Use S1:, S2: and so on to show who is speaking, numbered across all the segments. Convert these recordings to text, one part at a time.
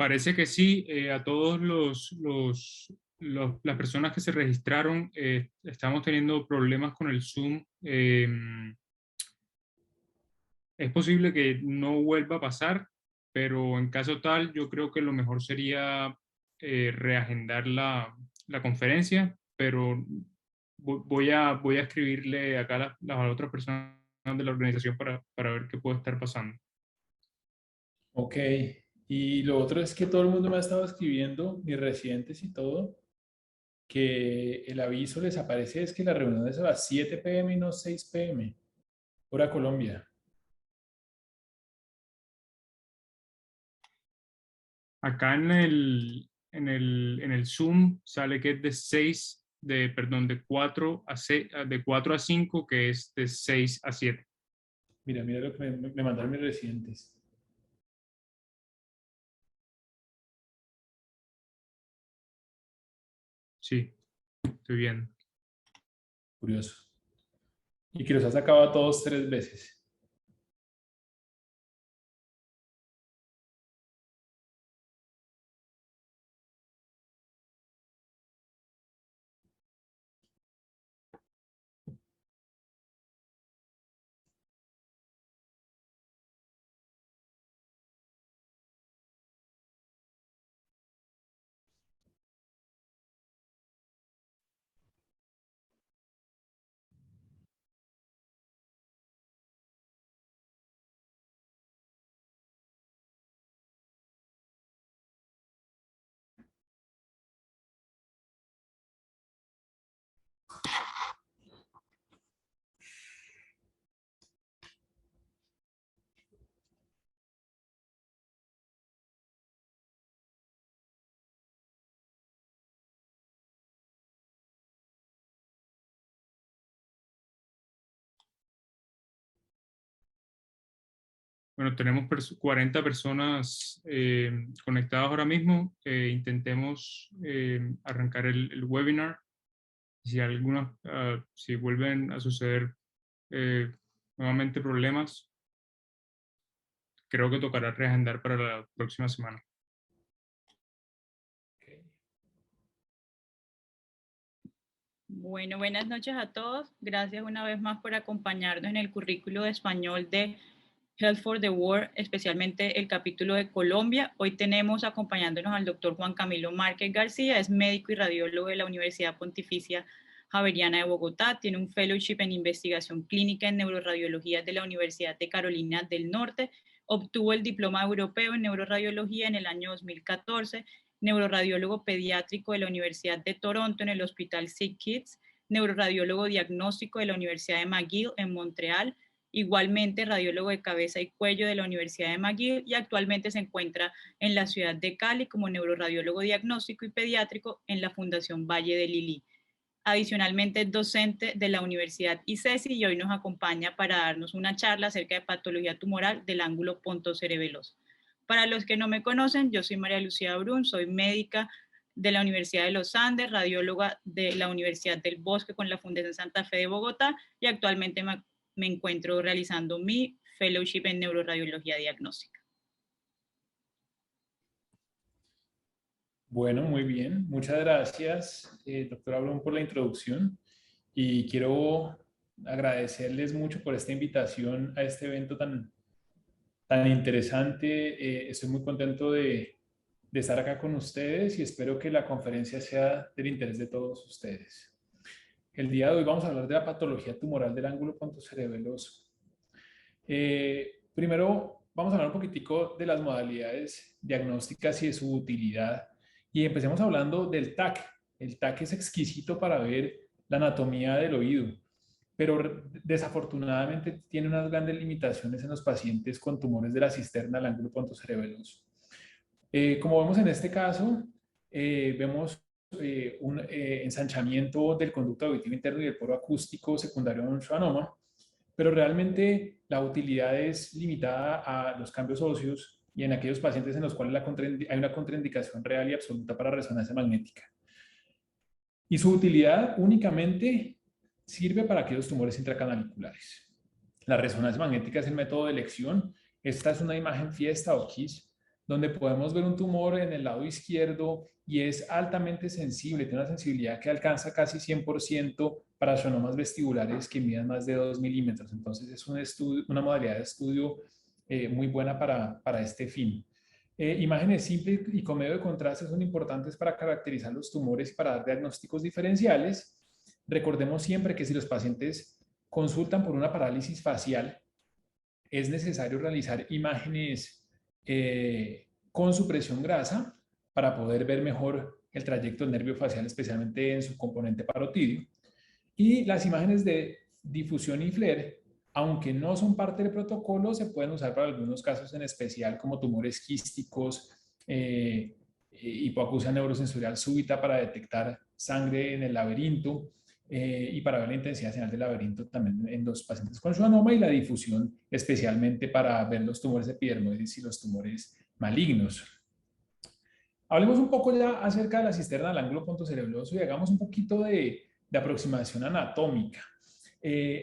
S1: Parece que sí, a todos las personas que se registraron, estamos teniendo problemas con el Zoom. Es posible que no vuelva a pasar, pero en caso tal, yo creo que lo mejor sería reagendar la conferencia, pero voy a escribirle acá a las otras personas de la organización para ver qué puede estar pasando.
S2: Ok. Y lo otro es que todo el mundo me ha estado escribiendo, mis residentes y todo, que el aviso les aparece es que la reunión es a las 7 p.m. y no 6 p.m. hora Colombia.
S1: Acá en el Zoom sale que es perdón, de 4 a 5, que es de 6 a 7.
S2: Mira, mira lo que me mandaron mis residentes.
S1: Sí, estoy viendo.
S2: Curioso. Y que los ha sacado a todos 3 veces.
S1: Bueno, tenemos 40 personas conectadas ahora mismo. Intentemos arrancar el webinar. Si vuelven a suceder nuevamente problemas, creo que tocará reagendar para la próxima semana.
S3: Bueno, buenas noches a todos. Gracias una vez más por acompañarnos en el currículo de español de Health for the World, especialmente el capítulo de Colombia. Hoy tenemos acompañándonos al doctor Juan Camilo Márquez García, es médico y radiólogo de la Universidad Pontificia Javeriana de Bogotá, tiene un fellowship en investigación clínica en neuroradiología de la Universidad de Carolina del Norte, obtuvo el diploma europeo en neuroradiología en el año 2014, neuroradiólogo pediátrico de la Universidad de Toronto en el Hospital Sick Kids, neuroradiólogo diagnóstico de la Universidad de McGill en Montreal, igualmente radiólogo de cabeza y cuello de la Universidad de McGill y actualmente se encuentra en la ciudad de Cali como neuroradiólogo diagnóstico y pediátrico en la Fundación Valle de Lili. Adicionalmente es docente de la Universidad ICESI y hoy nos acompaña para darnos una charla acerca de patología tumoral del ángulo pontocerebeloso. Para los que no me conocen, yo soy María Lucía Brun, soy médica de la Universidad de los Andes, radióloga de la Universidad del Bosque con la Fundación Santa Fe de Bogotá y actualmente me encuentro realizando mi fellowship en neuroradiología diagnóstica.
S2: Bueno, muy bien. Muchas gracias, doctora Blum, por la introducción. Y quiero agradecerles mucho por esta invitación a este evento tan interesante. Estoy muy contento de estar acá con ustedes y espero que la conferencia sea del interés de todos ustedes. El día de hoy vamos a hablar de la patología tumoral del ángulo pontocerebeloso. Primero, vamos a hablar un poquitico de las modalidades diagnósticas y de su utilidad. Y empecemos hablando del TAC. El TAC es exquisito para ver la anatomía del oído, pero desafortunadamente tiene unas grandes limitaciones en los pacientes con tumores de la cisterna del ángulo pontocerebeloso. Como vemos en este caso, vemos un ensanchamiento del conducto auditivo interno y del poro acústico secundario a un schwannoma, pero realmente la utilidad es limitada a los cambios óseos y en aquellos pacientes en los cuales hay una contraindicación real y absoluta para resonancia magnética. Y su utilidad únicamente sirve para aquellos tumores intracanaliculares. La resonancia magnética es el método de elección. Esta es una imagen fiesta o KISS donde podemos ver un tumor en el lado izquierdo y es altamente sensible, tiene una sensibilidad que alcanza casi 100% para schwannomas vestibulares que miden más de 2 milímetros. Entonces es un estudio, una modalidad de estudio muy buena para este fin. Imágenes simples y con medio de contraste son importantes para caracterizar los tumores y para dar diagnósticos diferenciales. Recordemos siempre que si los pacientes consultan por una parálisis facial, es necesario realizar imágenes con supresión grasa para poder ver mejor el trayecto del nervio facial, especialmente en su componente parotidio. Y las imágenes de difusión y FLAIR, aunque no son parte del protocolo, se pueden usar para algunos casos en especial, como tumores quísticos, hipoacusia neurosensorial súbita para detectar sangre en el laberinto, y para ver la intensidad señal del laberinto también en los pacientes con schwannoma, y la difusión especialmente para ver los tumores epidermoides y los tumores malignos. Hablemos un poco ya acerca de la cisterna del ángulo pontocerebroso y hagamos un poquito de aproximación anatómica.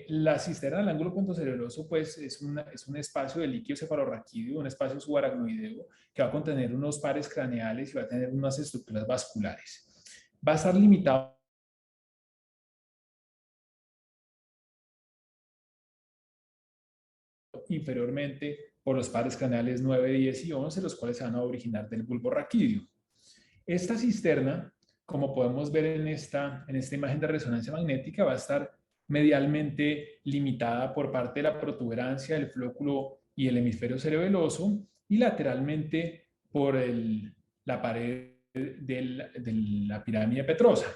S2: La cisterna del ángulo pontocerebroso pues, es un espacio de líquido cefalorraquídeo, un espacio subaracnoideo que va a contener unos pares craneales y va a tener unas estructuras vasculares. Va a estar limitado inferiormente por los pares craneales 9, 10 y 11, los cuales se van a originar del bulbo raquídeo. Esta cisterna, como podemos ver en esta imagen de resonancia magnética, va a estar medialmente limitada por parte de la protuberancia del flóculo y el hemisferio cerebeloso y lateralmente por la pared de la pirámide petrosa.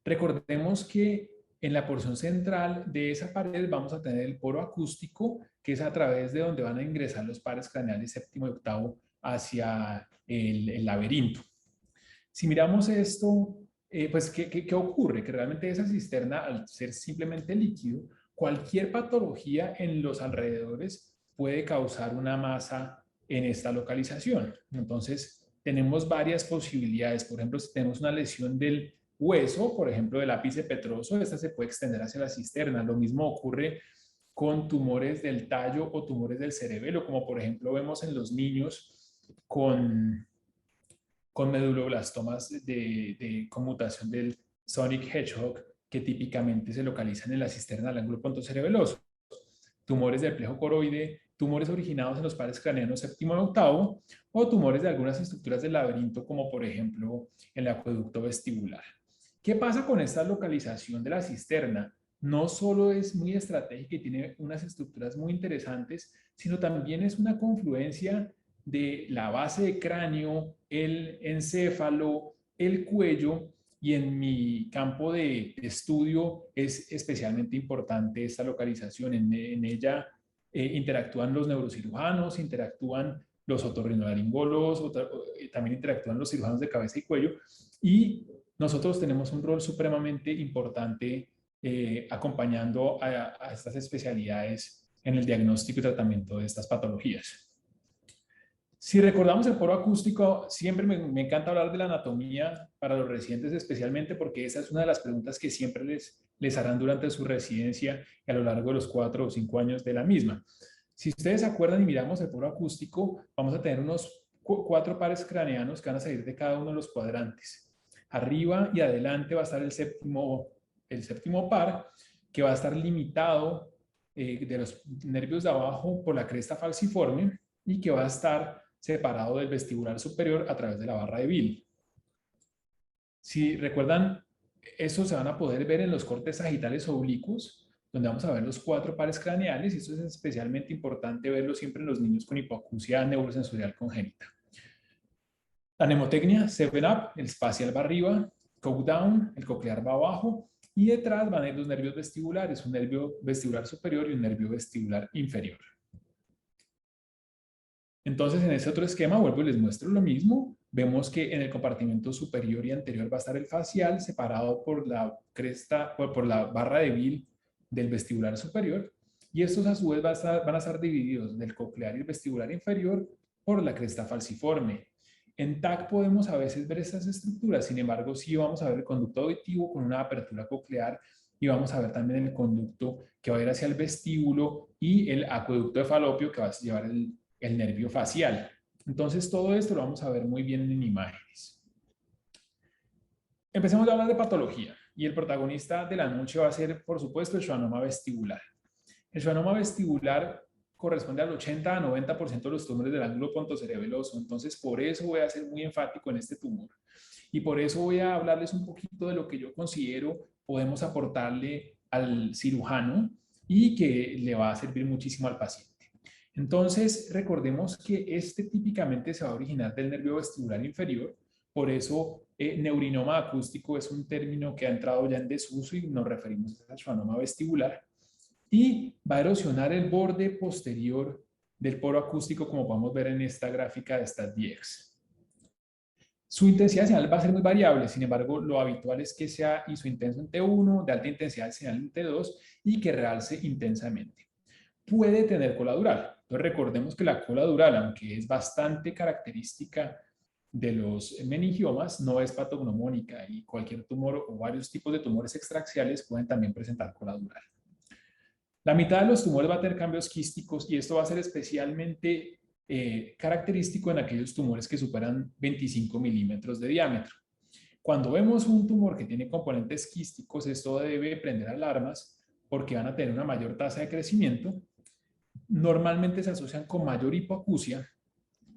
S2: Recordemos que en la porción central de esa pared vamos a tener el poro acústico, que es a través de donde van a ingresar los pares craneales séptimo y octavo hacia el laberinto. Si miramos esto, pues ¿qué ocurre? Que realmente esa cisterna, al ser simplemente líquido, cualquier patología en los alrededores puede causar una masa en esta localización. Entonces, tenemos varias posibilidades. Por ejemplo, si tenemos una lesión del hueso, por ejemplo, del ápice petroso, esta se puede extender hacia la cisterna. Lo mismo ocurre con tumores del tallo o tumores del cerebelo, como por ejemplo vemos en los niños con meduloblastomas de conmutación del Sonic Hedgehog, que típicamente se localizan en la cisterna del ángulo pontocerebeloso. Tumores del plejo coroide, tumores originados en los pares craneanos séptimo y octavo, o tumores de algunas estructuras del laberinto, como por ejemplo el acueducto vestibular. ¿Qué pasa con esta localización de la cisterna? No solo es muy estratégica y tiene unas estructuras muy interesantes, sino también es una confluencia de la base de cráneo, el encéfalo, el cuello, y en mi campo de estudio es especialmente importante esta localización. En ella interactúan los neurocirujanos, interactúan los otorrinolaringólogos, también interactúan los cirujanos de cabeza y cuello, y nosotros tenemos un rol supremamente importante acompañando a estas especialidades en el diagnóstico y tratamiento de estas patologías. Si recordamos el poro acústico, siempre me encanta hablar de la anatomía para los residentes, especialmente porque esa es una de las preguntas que siempre les harán durante su residencia y a lo largo de los 4 o 5 años de la misma. Si ustedes se acuerdan y miramos el poro acústico, vamos a tener unos 4 pares craneanos que van a salir de cada uno de los cuadrantes. Arriba y adelante va a estar el séptimo par, que va a estar limitado de los nervios de abajo por la cresta falciforme y que va a estar separado del vestibular superior a través de la barra de Bill. Si recuerdan, eso se van a poder ver en los cortes sagitales oblicuos, donde vamos a ver los 4 pares craneales, y esto es especialmente importante verlo siempre en los niños con hipoacusia neurosensorial congénita. La mnemotecnia, 7-up, el espacial va arriba, coke down, el coclear va abajo, y detrás van a ir los nervios vestibulares, un nervio vestibular superior y un nervio vestibular inferior. Entonces, en ese otro esquema, vuelvo y les muestro lo mismo. Vemos que en el compartimento superior y anterior va a estar el facial, separado por la cresta, por la barra de Bill del vestibular superior. Y estos a su vez van a estar divididos del coclear y el vestibular inferior por la cresta falciforme. En TAC podemos a veces ver estas estructuras, sin embargo, sí vamos a ver el conducto auditivo con una apertura coclear, y vamos a ver también el conducto que va a ir hacia el vestíbulo y el acueducto de Falopio que va a llevar el nervio facial. Entonces, todo esto lo vamos a ver muy bien en imágenes. Empecemos a hablar de patología. Y el protagonista de la noche va a ser, por supuesto, el schwannoma vestibular. El schwannoma vestibular corresponde al 80 a 90% de los tumores del ángulo pontocerebeloso. Entonces, por eso voy a ser muy enfático en este tumor. Y por eso voy a hablarles un poquito de lo que yo considero podemos aportarle al cirujano y que le va a servir muchísimo al paciente. Entonces, recordemos que este típicamente se va a originar del nervio vestibular inferior. Por eso, neurinoma acústico es un término que ha entrado ya en desuso y nos referimos al schwannoma vestibular. Y va a erosionar el borde posterior del poro acústico, como podemos ver en esta gráfica de STAT-Dx. Su intensidad señal va a ser muy variable, sin embargo, lo habitual es que sea isointenso en T1, de alta intensidad señal en T2 y que realce intensamente. Puede tener cola dural. Entonces, recordemos que la cola dural, aunque es bastante característica de los meningiomas, no es patognomónica y cualquier tumor o varios tipos de tumores extraxiales pueden también presentar cola dural. La mitad de los tumores va a tener cambios quísticos y esto va a ser especialmente característico en aquellos tumores que superan 25 milímetros de diámetro. Cuando vemos un tumor que tiene componentes quísticos, esto debe prender alarmas porque van a tener una mayor tasa de crecimiento. Normalmente se asocian con mayor hipoacusia,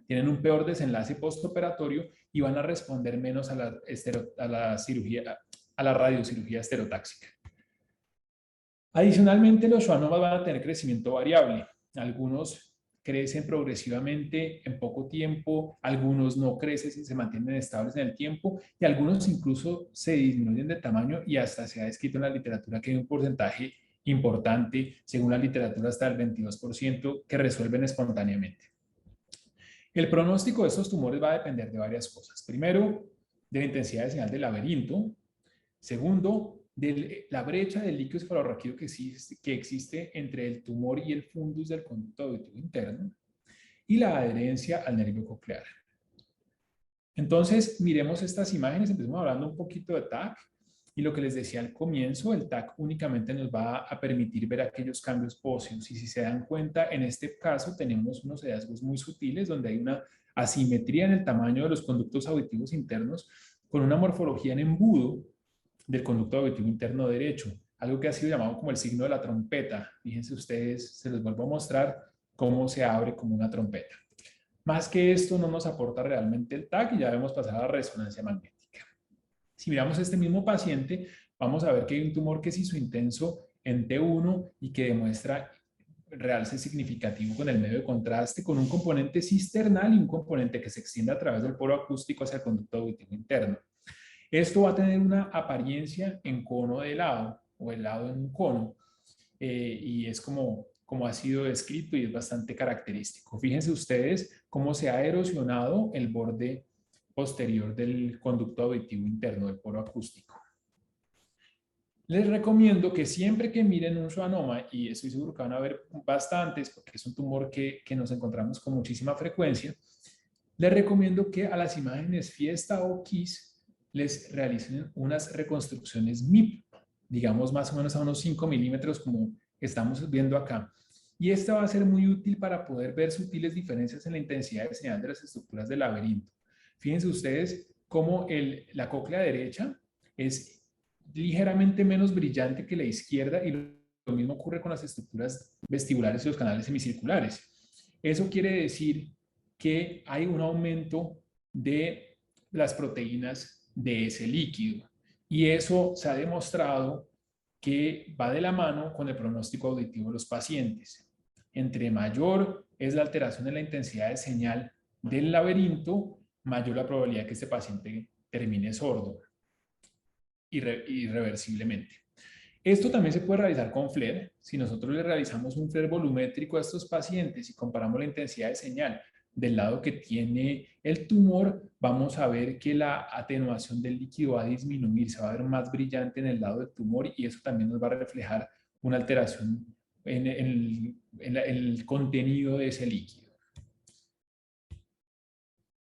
S2: tienen un peor desenlace postoperatorio y van a responder menos a la cirugía, a la radiocirugía estereotáxica. Adicionalmente, los schwannomas van a tener crecimiento variable. Algunos crecen progresivamente en poco tiempo, algunos no crecen y se mantienen estables en el tiempo y algunos incluso se disminuyen de tamaño y hasta se ha descrito en la literatura que hay un porcentaje importante, según la literatura hasta el 22%, que resuelven espontáneamente. El pronóstico de estos tumores va a depender de varias cosas. Primero, de la intensidad de señal del laberinto. Segundo, de la brecha del líquido cefalorraquídeo que existe entre el tumor y el fundus del conducto auditivo interno. Y la adherencia al nervio coclear. Entonces, miremos estas imágenes. Empecemos hablando un poquito de TAC. Y lo que les decía al comienzo, el TAC únicamente nos va a permitir ver aquellos cambios óseos. Y si se dan cuenta, en este caso tenemos unos hallazgos muy sutiles donde hay una asimetría en el tamaño de los conductos auditivos internos con una morfología en embudo del conducto auditivo interno derecho, algo que ha sido llamado como el signo de la trompeta. Fíjense ustedes, se los vuelvo a mostrar cómo se abre como una trompeta. Más que esto no nos aporta realmente el TAC y ya debemos pasar a la resonancia magnética. Si miramos este mismo paciente, vamos a ver que hay un tumor que es isointenso en T1 y que demuestra realce significativo con el medio de contraste, con un componente cisternal y un componente que se extiende a través del poro acústico hacia el conducto auditivo interno. Esto va a tener una apariencia en cono de helado o helado en un cono y es como ha sido descrito y es bastante característico. Fíjense ustedes cómo se ha erosionado el borde posterior del conducto auditivo interno del poro acústico. Les recomiendo que siempre que miren un schwannoma, y estoy seguro que van a ver bastantes porque es un tumor que nos encontramos con muchísima frecuencia, les recomiendo que a las imágenes Fiesta o KISS les realicen unas reconstrucciones MIP, digamos más o menos a unos 5 milímetros como estamos viendo acá. Y esta va a ser muy útil para poder ver sutiles diferencias en la intensidad de señal de las estructuras del laberinto. Fíjense ustedes cómo la cóclea derecha es ligeramente menos brillante que la izquierda y lo mismo ocurre con las estructuras vestibulares y los canales semicirculares. Eso quiere decir que hay un aumento de las proteínas de ese líquido y eso se ha demostrado que va de la mano con el pronóstico auditivo de los pacientes. Entre mayor es la alteración en la intensidad de señal del laberinto, mayor la probabilidad de que este paciente termine sordo irreversiblemente. Esto también se puede realizar con FLAIR. Si nosotros le realizamos un FLAIR volumétrico a estos pacientes y comparamos la intensidad de señal del lado que tiene el tumor, vamos a ver que la atenuación del líquido va a disminuir, se va a ver más brillante en el lado del tumor y eso también nos va a reflejar una alteración en el contenido de ese líquido.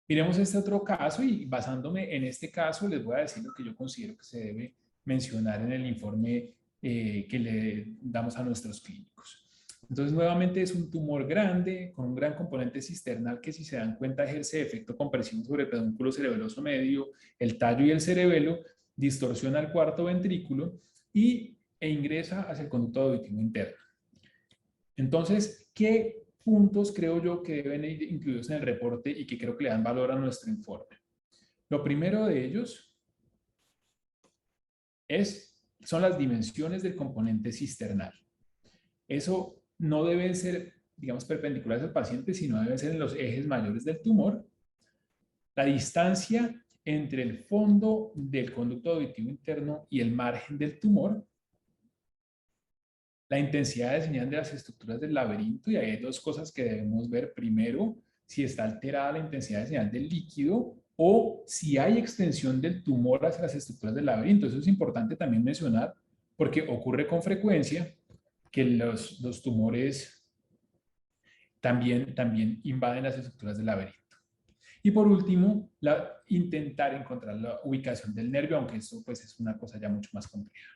S2: Miremos este otro caso y basándome en este caso les voy a decir lo que yo considero que se debe mencionar en el informe que le damos a nuestros clínicos. Entonces, nuevamente es un tumor grande con un gran componente cisternal que, si se dan cuenta, ejerce efecto compresivo sobre el pedúnculo cerebeloso medio, el tallo y el cerebelo, distorsiona el cuarto ventrículo e ingresa hacia el conducto auditivo interno. Entonces, ¿qué puntos creo yo que deben ir incluidos en el reporte y que creo que le dan valor a nuestro informe? Lo primero de ellos son las dimensiones del componente cisternal. Eso no debe ser, digamos, perpendiculares al paciente, sino deben ser en los ejes mayores del tumor. La distancia entre el fondo del conducto auditivo interno y el margen del tumor. La intensidad de señal de las estructuras del laberinto, y ahí hay dos cosas que debemos ver. Primero, si está alterada la intensidad de señal del líquido o si hay extensión del tumor hacia las estructuras del laberinto. Eso es importante también mencionar porque ocurre con frecuencia que los tumores también invaden las estructuras del laberinto. Y por último, intentar encontrar la ubicación del nervio, aunque esto pues es una cosa ya mucho más compleja.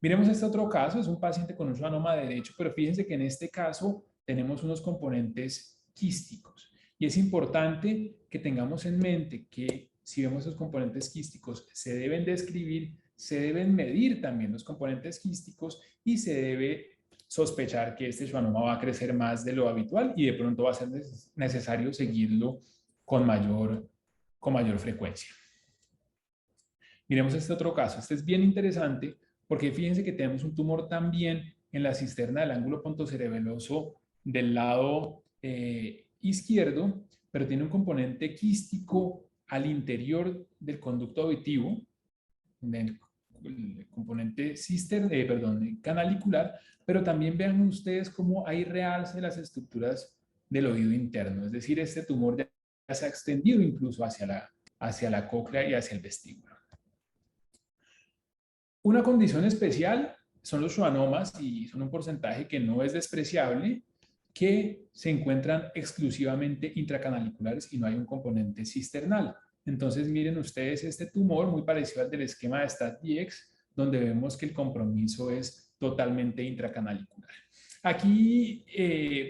S2: Miremos este otro caso, es un paciente con un schwannoma derecho, pero fíjense que en este caso tenemos unos componentes quísticos. Y es importante que tengamos en mente que si vemos esos componentes quísticos, se deben describir, se deben medir también los componentes quísticos y se debe sospechar que este schwannoma va a crecer más de lo habitual y de pronto va a ser necesario seguirlo con mayor frecuencia. Miremos este otro caso. Este es bien interesante porque fíjense que tenemos un tumor también en la cisterna del ángulo pontocerebeloso del lado izquierdo, pero tiene un componente quístico al interior del conducto auditivo, del componente canalicular, pero también vean ustedes cómo hay realce de las estructuras del oído interno. Es decir, este tumor ya se ha extendido incluso hacia la cóclea y hacia el vestíbulo. Una condición especial son los schwannomas, y son un porcentaje que no es despreciable, que se encuentran exclusivamente intracanaliculares y no hay un componente cisternal. Entonces miren ustedes este tumor muy parecido al del esquema de STAT-Dx, donde vemos que el compromiso es totalmente intracanalicular. Aquí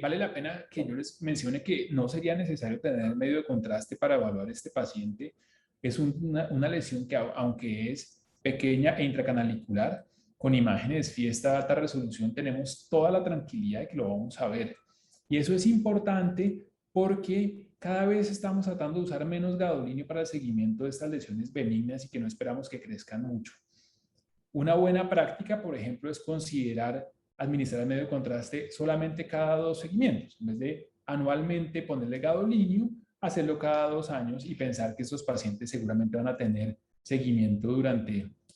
S2: vale la pena que yo les mencione que no sería necesario tener medio de contraste para evaluar este paciente. Es una lesión que, aunque es pequeña e intracanalicular, con imágenes fiesta de alta resolución tenemos toda la tranquilidad de que lo vamos a ver. Y eso es importante porque cada vez estamos tratando de usar menos gadolinio para el seguimiento de estas lesiones benignas y que no esperamos que crezcan mucho. Una buena práctica, por ejemplo, es considerar administrar el medio de contraste solamente cada 2 seguimientos. En vez de anualmente ponerle gadolinio, hacerlo cada 2 años y pensar que estos pacientes seguramente van a tener seguimiento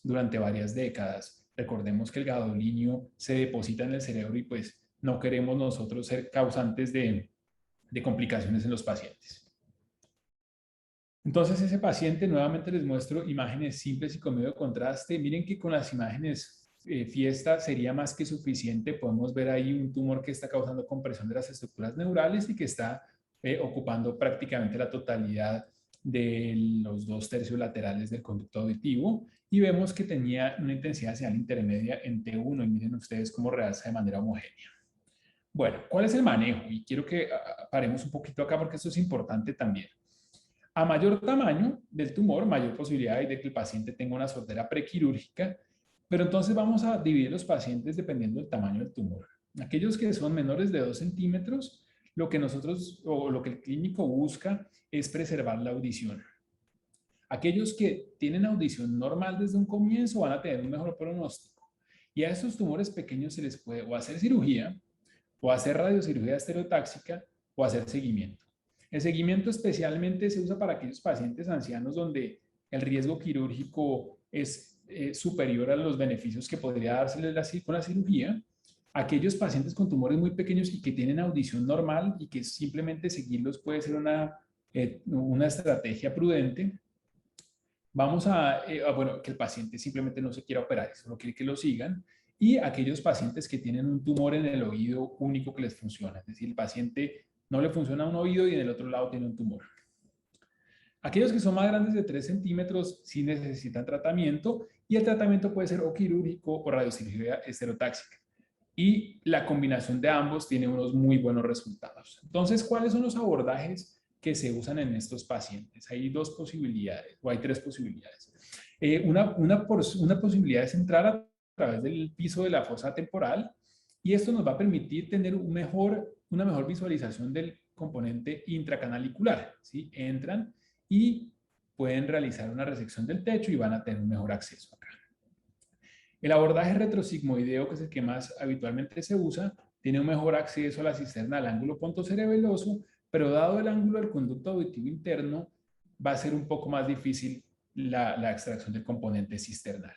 S2: durante varias décadas. Recordemos que el gadolinio se deposita en el cerebro y pues no queremos nosotros ser causantes de complicaciones en los pacientes. Entonces ese paciente, nuevamente les muestro imágenes simples y con medio de contraste. Miren que con las imágenes fiesta sería más que suficiente. Podemos ver ahí un tumor que está causando compresión de las estructuras neurales y que está ocupando prácticamente la totalidad de los 2/3 laterales del conducto auditivo, y vemos que tenía una intensidad de señal intermedia en T1 y miren ustedes cómo realza de manera homogénea. Bueno, ¿cuál es el manejo? Y quiero que paremos un poquito acá porque esto es importante también. A mayor tamaño del tumor, mayor posibilidad hay de que el paciente tenga una sordera prequirúrgica, pero entonces vamos a dividir los pacientes dependiendo del tamaño del tumor. Aquellos que son menores de 2 centímetros, lo que el clínico busca es preservar la audición. Aquellos que tienen audición normal desde un comienzo van a tener un mejor pronóstico. Y a estos tumores pequeños se les puede o hacer cirugía, o hacer radiocirugía estereotáxica, o hacer seguimiento. El seguimiento especialmente se usa para aquellos pacientes ancianos donde el riesgo quirúrgico es superior a los beneficios que podría dárseles con la cirugía. Aquellos pacientes con tumores muy pequeños y que tienen audición normal y que simplemente seguirlos puede ser una estrategia prudente. Vamos bueno, que el paciente simplemente no se quiera operar, solo quiere que lo sigan. Y aquellos pacientes que tienen un tumor en el oído único que les funciona, es decir, el paciente no le funciona un oído y en el otro lado tiene un tumor. Aquellos que son más grandes de 3 centímetros sí necesitan tratamiento, y el tratamiento puede ser o quirúrgico o radiocirugía estereotáxica. y la combinación de ambos tiene unos muy buenos resultados. Entonces, ¿cuáles son los abordajes que se usan en estos pacientes? Hay dos posibilidades, o hay tres posibilidades. Una posibilidad es entrar a través del piso de la fosa temporal, y esto nos va a permitir tener una mejor visualización del componente intracanalicular, ¿sí? Entran y pueden realizar una resección del techo y van a tener un mejor acceso acá. El abordaje retrosigmoideo, que es el que más habitualmente se usa, tiene un mejor acceso a la cisterna al ángulo pontocerebeloso, pero dado el ángulo del conducto auditivo interno, va a ser un poco más difícil la extracción del componente cisternal.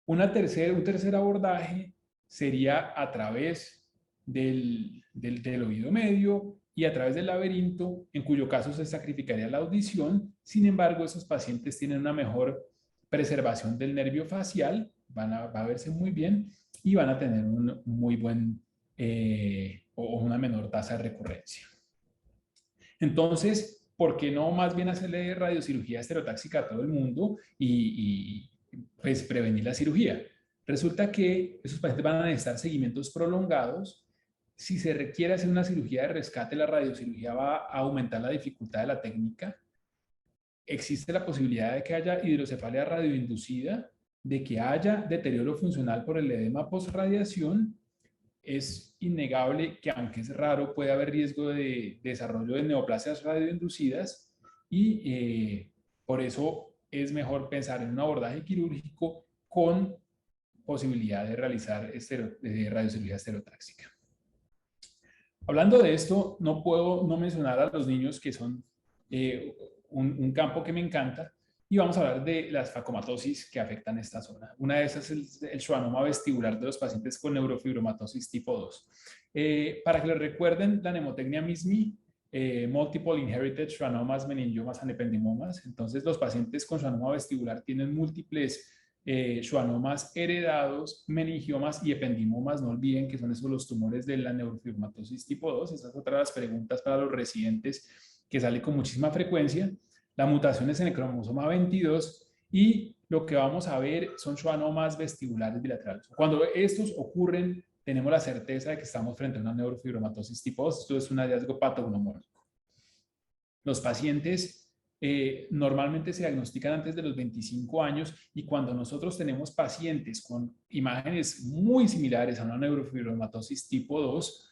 S2: Un tercer abordaje sería a través del oído medio y a través del laberinto, en cuyo caso se sacrificaría la audición. Sin embargo, esos pacientes tienen una mejor preservación del nervio facial, va a verse muy bien y van a tener un muy buen o una menor tasa de recurrencia. Entonces, ¿por qué no más bien hacerle radiocirugía estereotáxica a todo el mundo y pues prevenir la cirugía? Resulta que esos pacientes van a necesitar seguimientos prolongados. Si se requiere hacer una cirugía de rescate, la radiocirugía va a aumentar la dificultad de la técnica. Existe la posibilidad de que haya hidrocefalia radioinducida, de que haya deterioro funcional por el edema postradiación. Es innegable que, aunque es raro, puede haber riesgo de desarrollo de neoplasias radioinducidas y por eso es mejor pensar en un abordaje quirúrgico con posibilidad de realizar radiocirugía estereotáxica. Hablando de esto, no puedo no mencionar a los niños, que son un campo que me encanta, y vamos a hablar de las facomatosis que afectan esta zona. Una de esas es el schwannoma vestibular de los pacientes con neurofibromatosis tipo 2. Para que les recuerden, la mnemotecnia MISMI, Multiple Inherited Schwannomas, Meningiomas and Ependimomas. Entonces, los pacientes con schwannoma vestibular tienen múltiples schwannomas heredados, meningiomas y ependimomas. No olviden que son esos los tumores de la neurofibromatosis tipo 2. Esa es otra de las preguntas para los residentes que sale con muchísima frecuencia. La mutación es en el cromosoma 22 y lo que vamos a ver son schwannomas vestibulares bilaterales. Cuando estos ocurren, tenemos la certeza de que estamos frente a una neurofibromatosis tipo 2. Esto es un hallazgo patognomónico. Los pacientes normalmente se diagnostican antes de los 25 años, y cuando nosotros tenemos pacientes con imágenes muy similares a una neurofibromatosis tipo 2,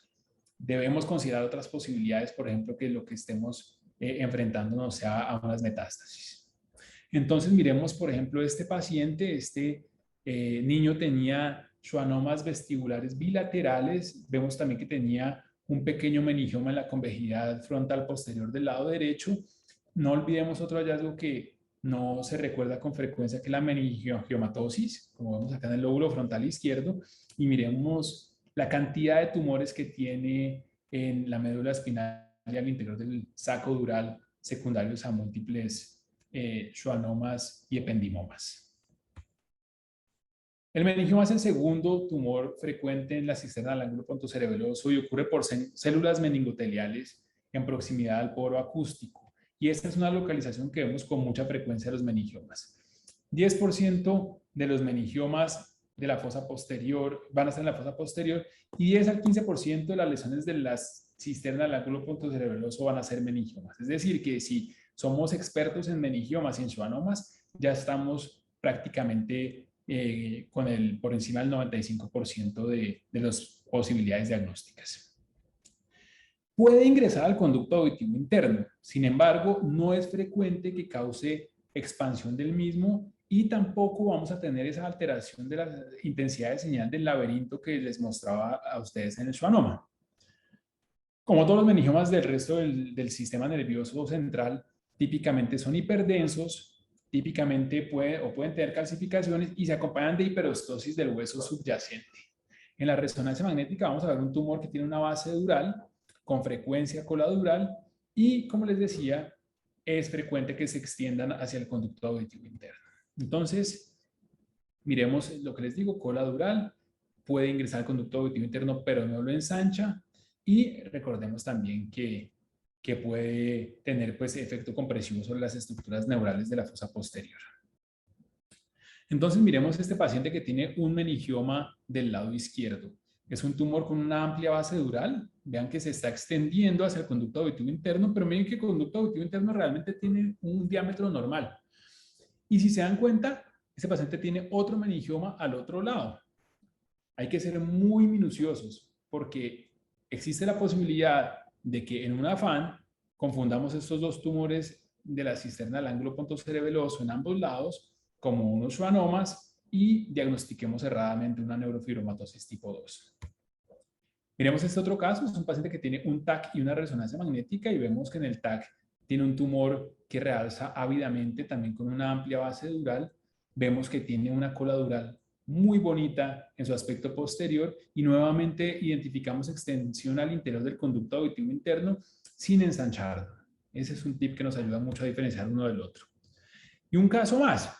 S2: debemos considerar otras posibilidades, por ejemplo, que lo que estemos enfrentándonos sea a unas metástasis. Entonces, miremos, por ejemplo, este paciente, niño tenía schwannomas vestibulares bilaterales. Vemos también que tenía un pequeño meningioma en la convejidad frontal posterior del lado derecho. No olvidemos otro hallazgo que no se recuerda con frecuencia, que es la meningiomatosis, como vemos acá en el lóbulo frontal izquierdo, y miremos la cantidad de tumores que tiene en la médula espinal y al interior del saco dural secundarios a múltiples schwannomas y ependimomas. El meningioma es el segundo tumor frecuente en la cisterna del ángulo pontocerebeloso y ocurre por células meningoteliales en proximidad al poro acústico. Y esta es una localización que vemos con mucha frecuencia en los meningiomas. 10% de los meningiomas de la fosa posterior van a estar en la fosa posterior, y 10 al 15% de las lesiones de la cisterna del ángulo pontocerebeloso van a ser meningiomas. Es decir, que si somos expertos en meningiomas y en schwannomas, ya estamos prácticamente por encima del 95% de las posibilidades diagnósticas. Puede ingresar al conducto auditivo interno, sin embargo, no es frecuente que cause expansión del mismo, y tampoco vamos a tener esa alteración de la intensidad de señal del laberinto que les mostraba a ustedes en el schwannoma. Como todos los meningiomas del resto del sistema nervioso central, típicamente son hiperdensos, típicamente pueden tener calcificaciones y se acompañan de hiperostosis del hueso subyacente. En la resonancia magnética vamos a ver un tumor que tiene una base dural, con frecuencia coladural, y, como les decía, es frecuente que se extiendan hacia el conducto auditivo interno. Entonces, miremos lo que les digo: coladural, puede ingresar al conducto auditivo interno, pero no lo ensancha, y recordemos también que puede tener, pues, efecto compresivo sobre las estructuras neurales de la fosa posterior. Entonces miremos este paciente que tiene un meningioma del lado izquierdo. Es un tumor con una amplia base dural. Vean que se está extendiendo hacia el conducto auditivo interno, pero miren que el conducto auditivo interno realmente tiene un diámetro normal. Y si se dan cuenta, este paciente tiene otro meningioma al otro lado. Hay que ser muy minuciosos porque existe la posibilidad de que en un afán confundamos estos dos tumores de la cisterna del ángulo pontocerebeloso en ambos lados como unos schwannomas y diagnostiquemos erradamente una neurofibromatosis tipo 2. Miremos este otro caso, es un paciente que tiene un TAC y una resonancia magnética y vemos que en el TAC tiene un tumor que realza ávidamente, también con una amplia base dural. Vemos que tiene una cola dural muy bonita en su aspecto posterior y nuevamente identificamos extensión al interior del conducto auditivo interno sin ensancharlo. Ese es un tip que nos ayuda mucho a diferenciar uno del otro. Y un caso más,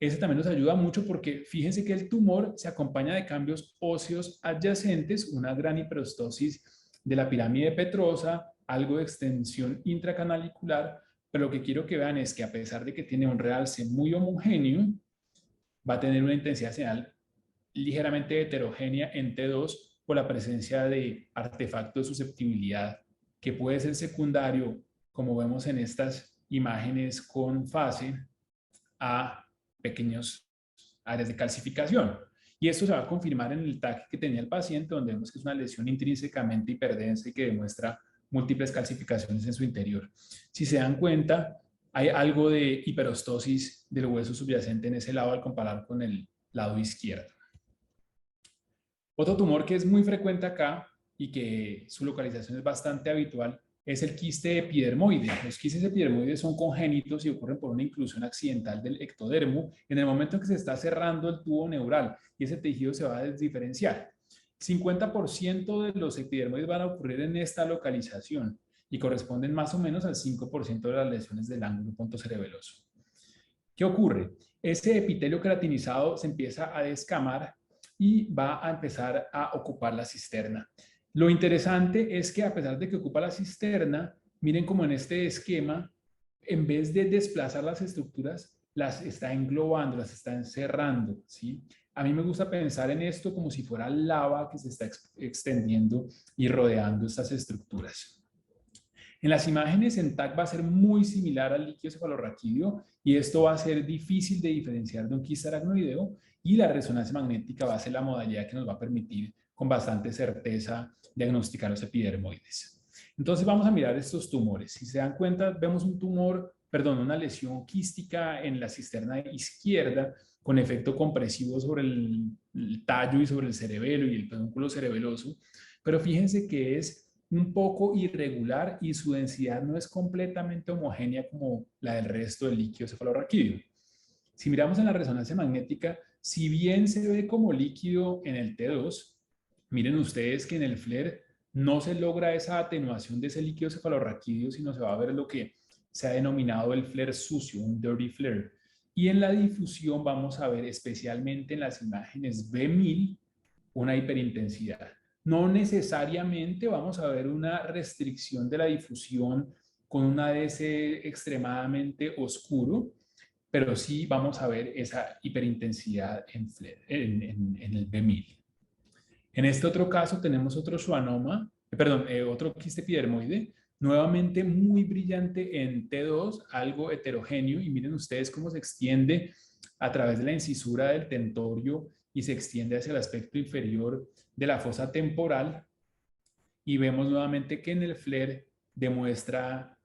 S2: ese también nos ayuda mucho porque fíjense que el tumor se acompaña de cambios óseos adyacentes, una gran hiperostosis de la pirámide petrosa, algo de extensión intracanalicular, pero lo que quiero que vean es que a pesar de que tiene un realce muy homogéneo, va a tener una intensidad señal ligeramente heterogénea en T2 por la presencia de artefacto de susceptibilidad que puede ser secundario, como vemos en estas imágenes con fase, a pequeños áreas de calcificación. Y esto se va a confirmar en el TAC que tenía el paciente, donde vemos que es una lesión intrínsecamente hiperdensa y que demuestra múltiples calcificaciones en su interior. Si se dan cuenta, hay algo de hiperostosis del hueso subyacente en ese lado al comparar con el lado izquierdo. Otro tumor que es muy frecuente acá y que su localización es bastante habitual es el quiste epidermoide. Los quistes epidermoides son congénitos y ocurren por una inclusión accidental del ectodermo en el momento en que se está cerrando el tubo neural y ese tejido se va a desdiferenciar. 50% de los epidermoides van a ocurrir en esta localización y corresponden más o menos al 5% de las lesiones del ángulo pontocerebeloso. ¿Qué ocurre? Ese epitelio queratinizado se empieza a descamar y va a empezar a ocupar la cisterna. Lo interesante es que a pesar de que ocupa la cisterna, miren como en este esquema, en vez de desplazar las estructuras, las está englobando, las está encerrando, ¿sí? A mí me gusta pensar en esto como si fuera lava que se está extendiendo y rodeando estas estructuras. En las imágenes en TAC va a ser muy similar al líquido cefalorraquídeo y esto va a ser difícil de diferenciar de un quiste aracnoideo y la resonancia magnética va a ser la modalidad que nos va a permitir con bastante certeza diagnosticar los epidermoides. Entonces vamos a mirar estos tumores. Si se dan cuenta, vemos un tumor, perdón, una lesión quística en la cisterna izquierda con efecto compresivo sobre el tallo y sobre el cerebelo y el pedúnculo cerebeloso, pero fíjense que es un poco irregular y su densidad no es completamente homogénea como la del resto del líquido cefalorraquídeo. Si miramos en la resonancia magnética, si bien se ve como líquido en el T2, miren ustedes que en el FLAIR no se logra esa atenuación de ese líquido cefalorraquídeo, sino se va a ver lo que se ha denominado el FLAIR sucio, un dirty FLAIR. Y en la difusión vamos a ver, especialmente en las imágenes B1000, una hiperintensidad. No necesariamente vamos a ver una restricción de la difusión con un ADS extremadamente oscuro, pero sí vamos a ver esa hiperintensidad en el B1000. En este otro caso tenemos otro schwannoma, otro quiste epidermoide, nuevamente muy brillante en T2, algo heterogéneo, y miren ustedes cómo se extiende a través de la incisura del tentorio y se extiende hacia el aspecto inferior de la fosa temporal, y vemos nuevamente que en el FLAIR demuestra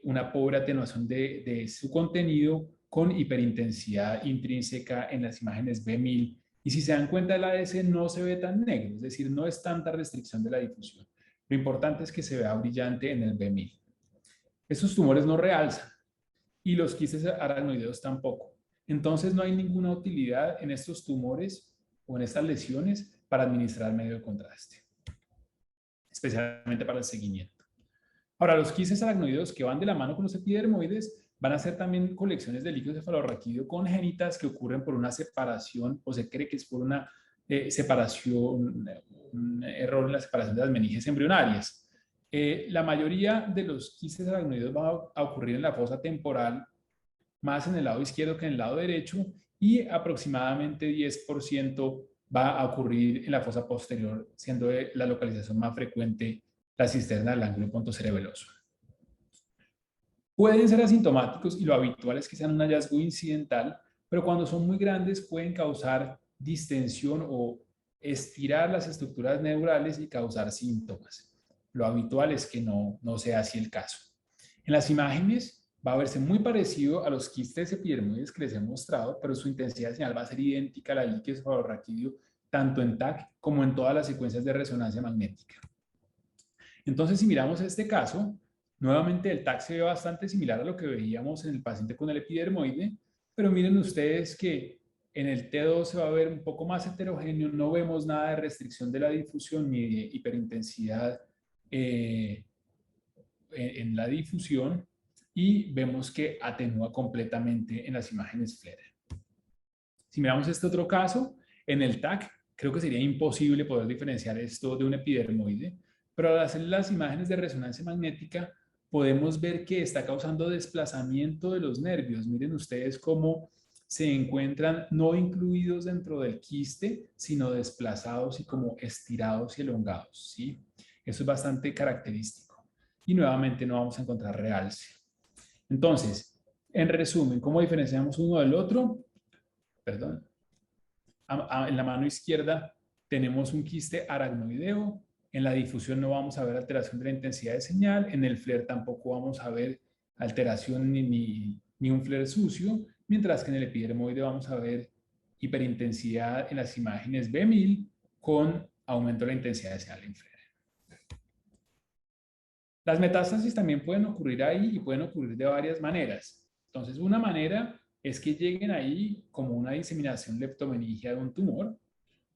S2: una pobre atenuación de su contenido con hiperintensidad intrínseca en las imágenes B1000. Y si se dan cuenta, el ADS no se ve tan negro, es decir, no es tanta restricción de la difusión. Lo importante es que se vea brillante en el B1000. Estos tumores no realzan y los quistes aracnoideos tampoco. Entonces no hay ninguna utilidad en estos tumores o en estas lesiones para administrar medio de contraste, especialmente para el seguimiento. Ahora, los quistes aracnoideos que van de la mano con los epidermoides van a ser también colecciones de líquido cefalorraquídeo congénitas que ocurren por una separación, o se cree que es por una separación, un error en la separación de las meninges embrionarias. La mayoría de los quistes aracnoideos van a ocurrir en la fosa temporal, más en el lado izquierdo que en el lado derecho, y aproximadamente 10% va a ocurrir en la fosa posterior, siendo la localización más frecuente la cisterna del ángulo pontocerebeloso. Pueden ser asintomáticos y lo habitual es que sean un hallazgo incidental, pero cuando son muy grandes pueden causar distensión o estirar las estructuras neurales y causar síntomas. Lo habitual es que no sea así el caso. En las imágenes va a verse muy parecido a los quistes epidermoides que les he mostrado, pero su intensidad de señal va a ser idéntica a la del encefalorraquídeo, tanto en TAC como en todas las secuencias de resonancia magnética. Entonces, si miramos este caso, nuevamente el TAC se ve bastante similar a lo que veíamos en el paciente con el epidermoide, pero miren ustedes que en el T2 se va a ver un poco más heterogéneo, no vemos nada de restricción de la difusión ni de hiperintensidad en la difusión, y vemos que atenúa completamente en las imágenes FLAIR. Si miramos este otro caso, en el TAC, creo que sería imposible poder diferenciar esto de un epidermoide, pero al hacer las imágenes de resonancia magnética, podemos ver que está causando desplazamiento de los nervios. Miren ustedes cómo se encuentran no incluidos dentro del quiste, sino desplazados y como estirados y elongados, ¿sí? Eso es bastante característico. Y nuevamente no vamos a encontrar realce. Entonces, en resumen, ¿cómo diferenciamos uno del otro? Perdón. En la mano izquierda tenemos un quiste aracnoideo. En la difusión no vamos a ver alteración de la intensidad de señal. En el FLAIR tampoco vamos a ver alteración ni un FLAIR sucio. Mientras que en el epidermoide vamos a ver hiperintensidad en las imágenes B1000 con aumento de la intensidad de señal en FLAIR. Las metástasis también pueden ocurrir ahí y pueden ocurrir de varias maneras. Entonces, una manera es que lleguen ahí como una diseminación leptomeningia de un tumor.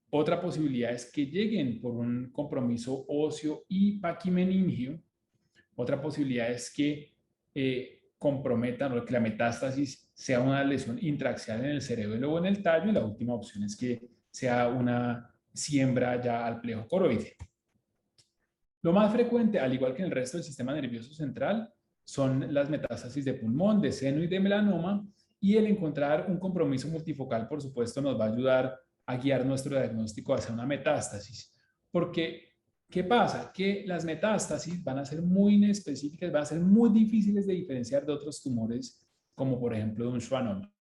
S2: Otra posibilidad es que lleguen por un compromiso óseo y paquimeningio. Otra posibilidad es que comprometan o que la metástasis sea una lesión intraaxial en el cerebelo o en el tallo. Y la última opción es que sea una siembra ya al plejo coroide. Lo más frecuente, al igual que en el resto del sistema nervioso central, son las metástasis de pulmón, de seno y de melanoma, y el encontrar un compromiso multifocal, por supuesto, nos va a ayudar a guiar nuestro diagnóstico hacia una metástasis. Porque, ¿qué pasa? Que las metástasis van a ser muy inespecíficas, van a ser muy difíciles de diferenciar de otros tumores, como por ejemplo de un schwannoma.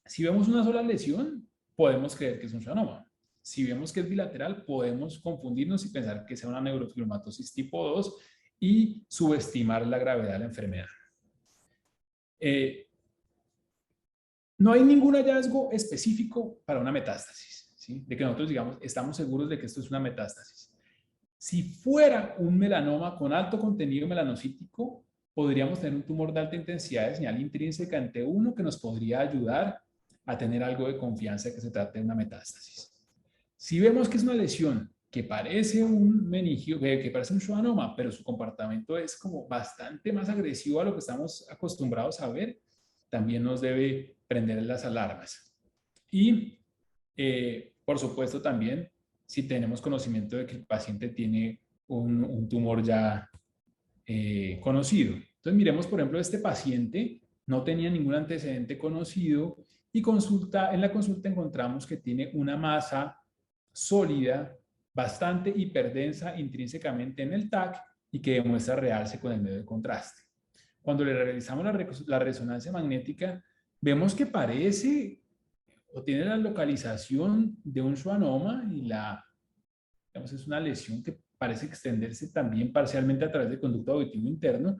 S2: Si vemos una sola lesión, podemos creer que es un schwannoma. Si vemos que es bilateral, podemos confundirnos y pensar que sea una neurofibromatosis tipo 2 y subestimar la gravedad de la enfermedad. No hay ningún hallazgo específico para una metástasis, ¿sí? De que nosotros digamos, estamos seguros de que esto es una metástasis. Si fuera un melanoma con alto contenido melanocítico, podríamos tener un tumor de alta intensidad de señal intrínseca en T1 que nos podría ayudar a tener algo de confianza de que se trate de una metástasis. Si vemos que es una lesión que parece un meningio, que parece un schwannoma, pero su comportamiento es como bastante más agresivo a lo que estamos acostumbrados a ver, también nos debe prender las alarmas. Y, por supuesto, también si tenemos conocimiento de que el paciente tiene un tumor ya conocido. Entonces, miremos, por ejemplo, este paciente no tenía ningún antecedente conocido y en la consulta encontramos que tiene una masa sólida, bastante hiperdensa intrínsecamente en el TAC y que demuestra realce con el medio de contraste. Cuando le realizamos la resonancia magnética, vemos que parece o tiene la localización de un schwannoma y digamos, es una lesión que parece extenderse también parcialmente a través del conducto auditivo interno,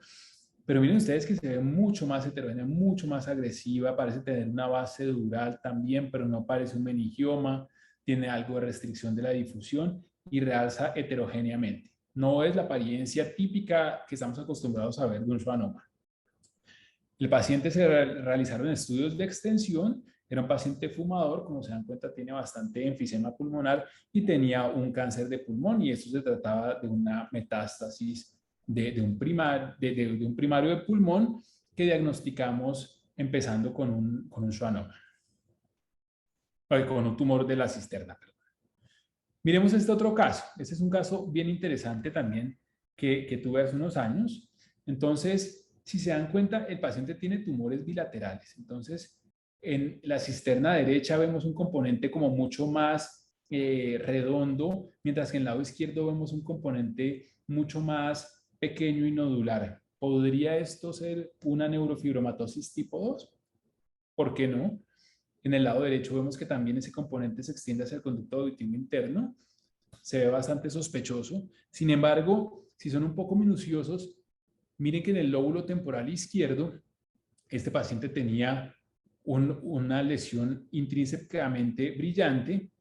S2: pero miren ustedes que se ve mucho más heterogénea, mucho más agresiva, parece tener una base dural también, pero no parece un meningioma, tiene algo de restricción de la difusión y realza heterogéneamente. No es la apariencia típica que estamos acostumbrados a ver de un schwannoma. El paciente se realizaron estudios de extensión, era un paciente fumador, como se dan cuenta tiene bastante enfisema pulmonar y tenía un cáncer de pulmón y esto se trataba de una metástasis de un primario de pulmón que diagnosticamos empezando con un schwannoma, con un tumor de la cisterna. Miremos este otro caso. Este es un caso bien interesante también que tuve hace unos años. Entonces, si se dan cuenta, el paciente tiene tumores bilaterales. Entonces, en la cisterna derecha vemos un componente como mucho más redondo, mientras que en el lado izquierdo vemos un componente mucho más pequeño y nodular. ¿Podría esto ser una neurofibromatosis tipo 2? ¿Por qué no? En el lado derecho vemos que también ese componente se extiende hacia el conducto auditivo interno. Se ve bastante sospechoso. Sin embargo, si son un poco minuciosos, miren que en el lóbulo temporal izquierdo, este paciente tenía una lesión intrínsecamente brillante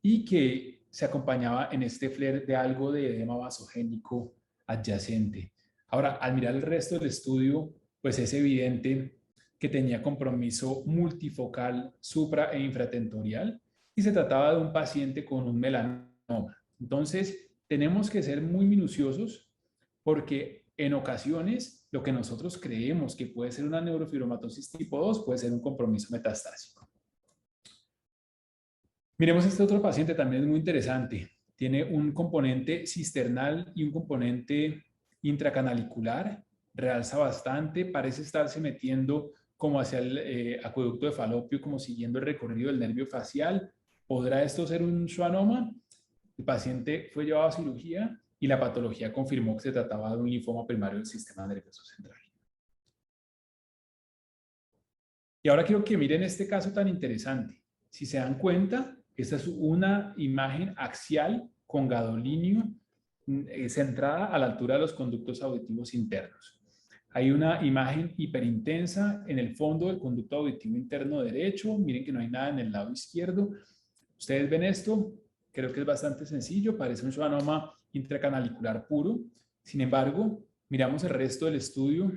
S2: y que se acompañaba en este flare de algo de edema vasogénico adyacente. Ahora, al mirar el resto del estudio, pues es evidente que tenía compromiso multifocal supra e infratentorial y se trataba de un paciente con un melanoma. Entonces, tenemos que ser muy minuciosos porque en ocasiones lo que nosotros creemos que puede ser una neurofibromatosis tipo 2 puede ser un compromiso metastásico. Miremos este otro paciente, también es muy interesante. Tiene un componente cisternal y un componente intracanalicular, realza bastante, parece estarse metiendo como hacia el acueducto de Falopio, como siguiendo el recorrido del nervio facial. ¿Podrá esto ser un schwannoma? El paciente fue llevado a cirugía y la patología confirmó que se trataba de un linfoma primario del sistema nervioso central. Y ahora quiero que miren este caso tan interesante. Si se dan cuenta, esta es una imagen axial con gadolinio centrada a la altura de los conductos auditivos internos. Hay una imagen hiperintensa en el fondo del conducto auditivo interno derecho. Miren que no hay nada en el lado izquierdo. Ustedes ven esto, creo que es bastante sencillo, parece un schwannoma intracanalicular puro. Sin embargo, miramos el resto del estudio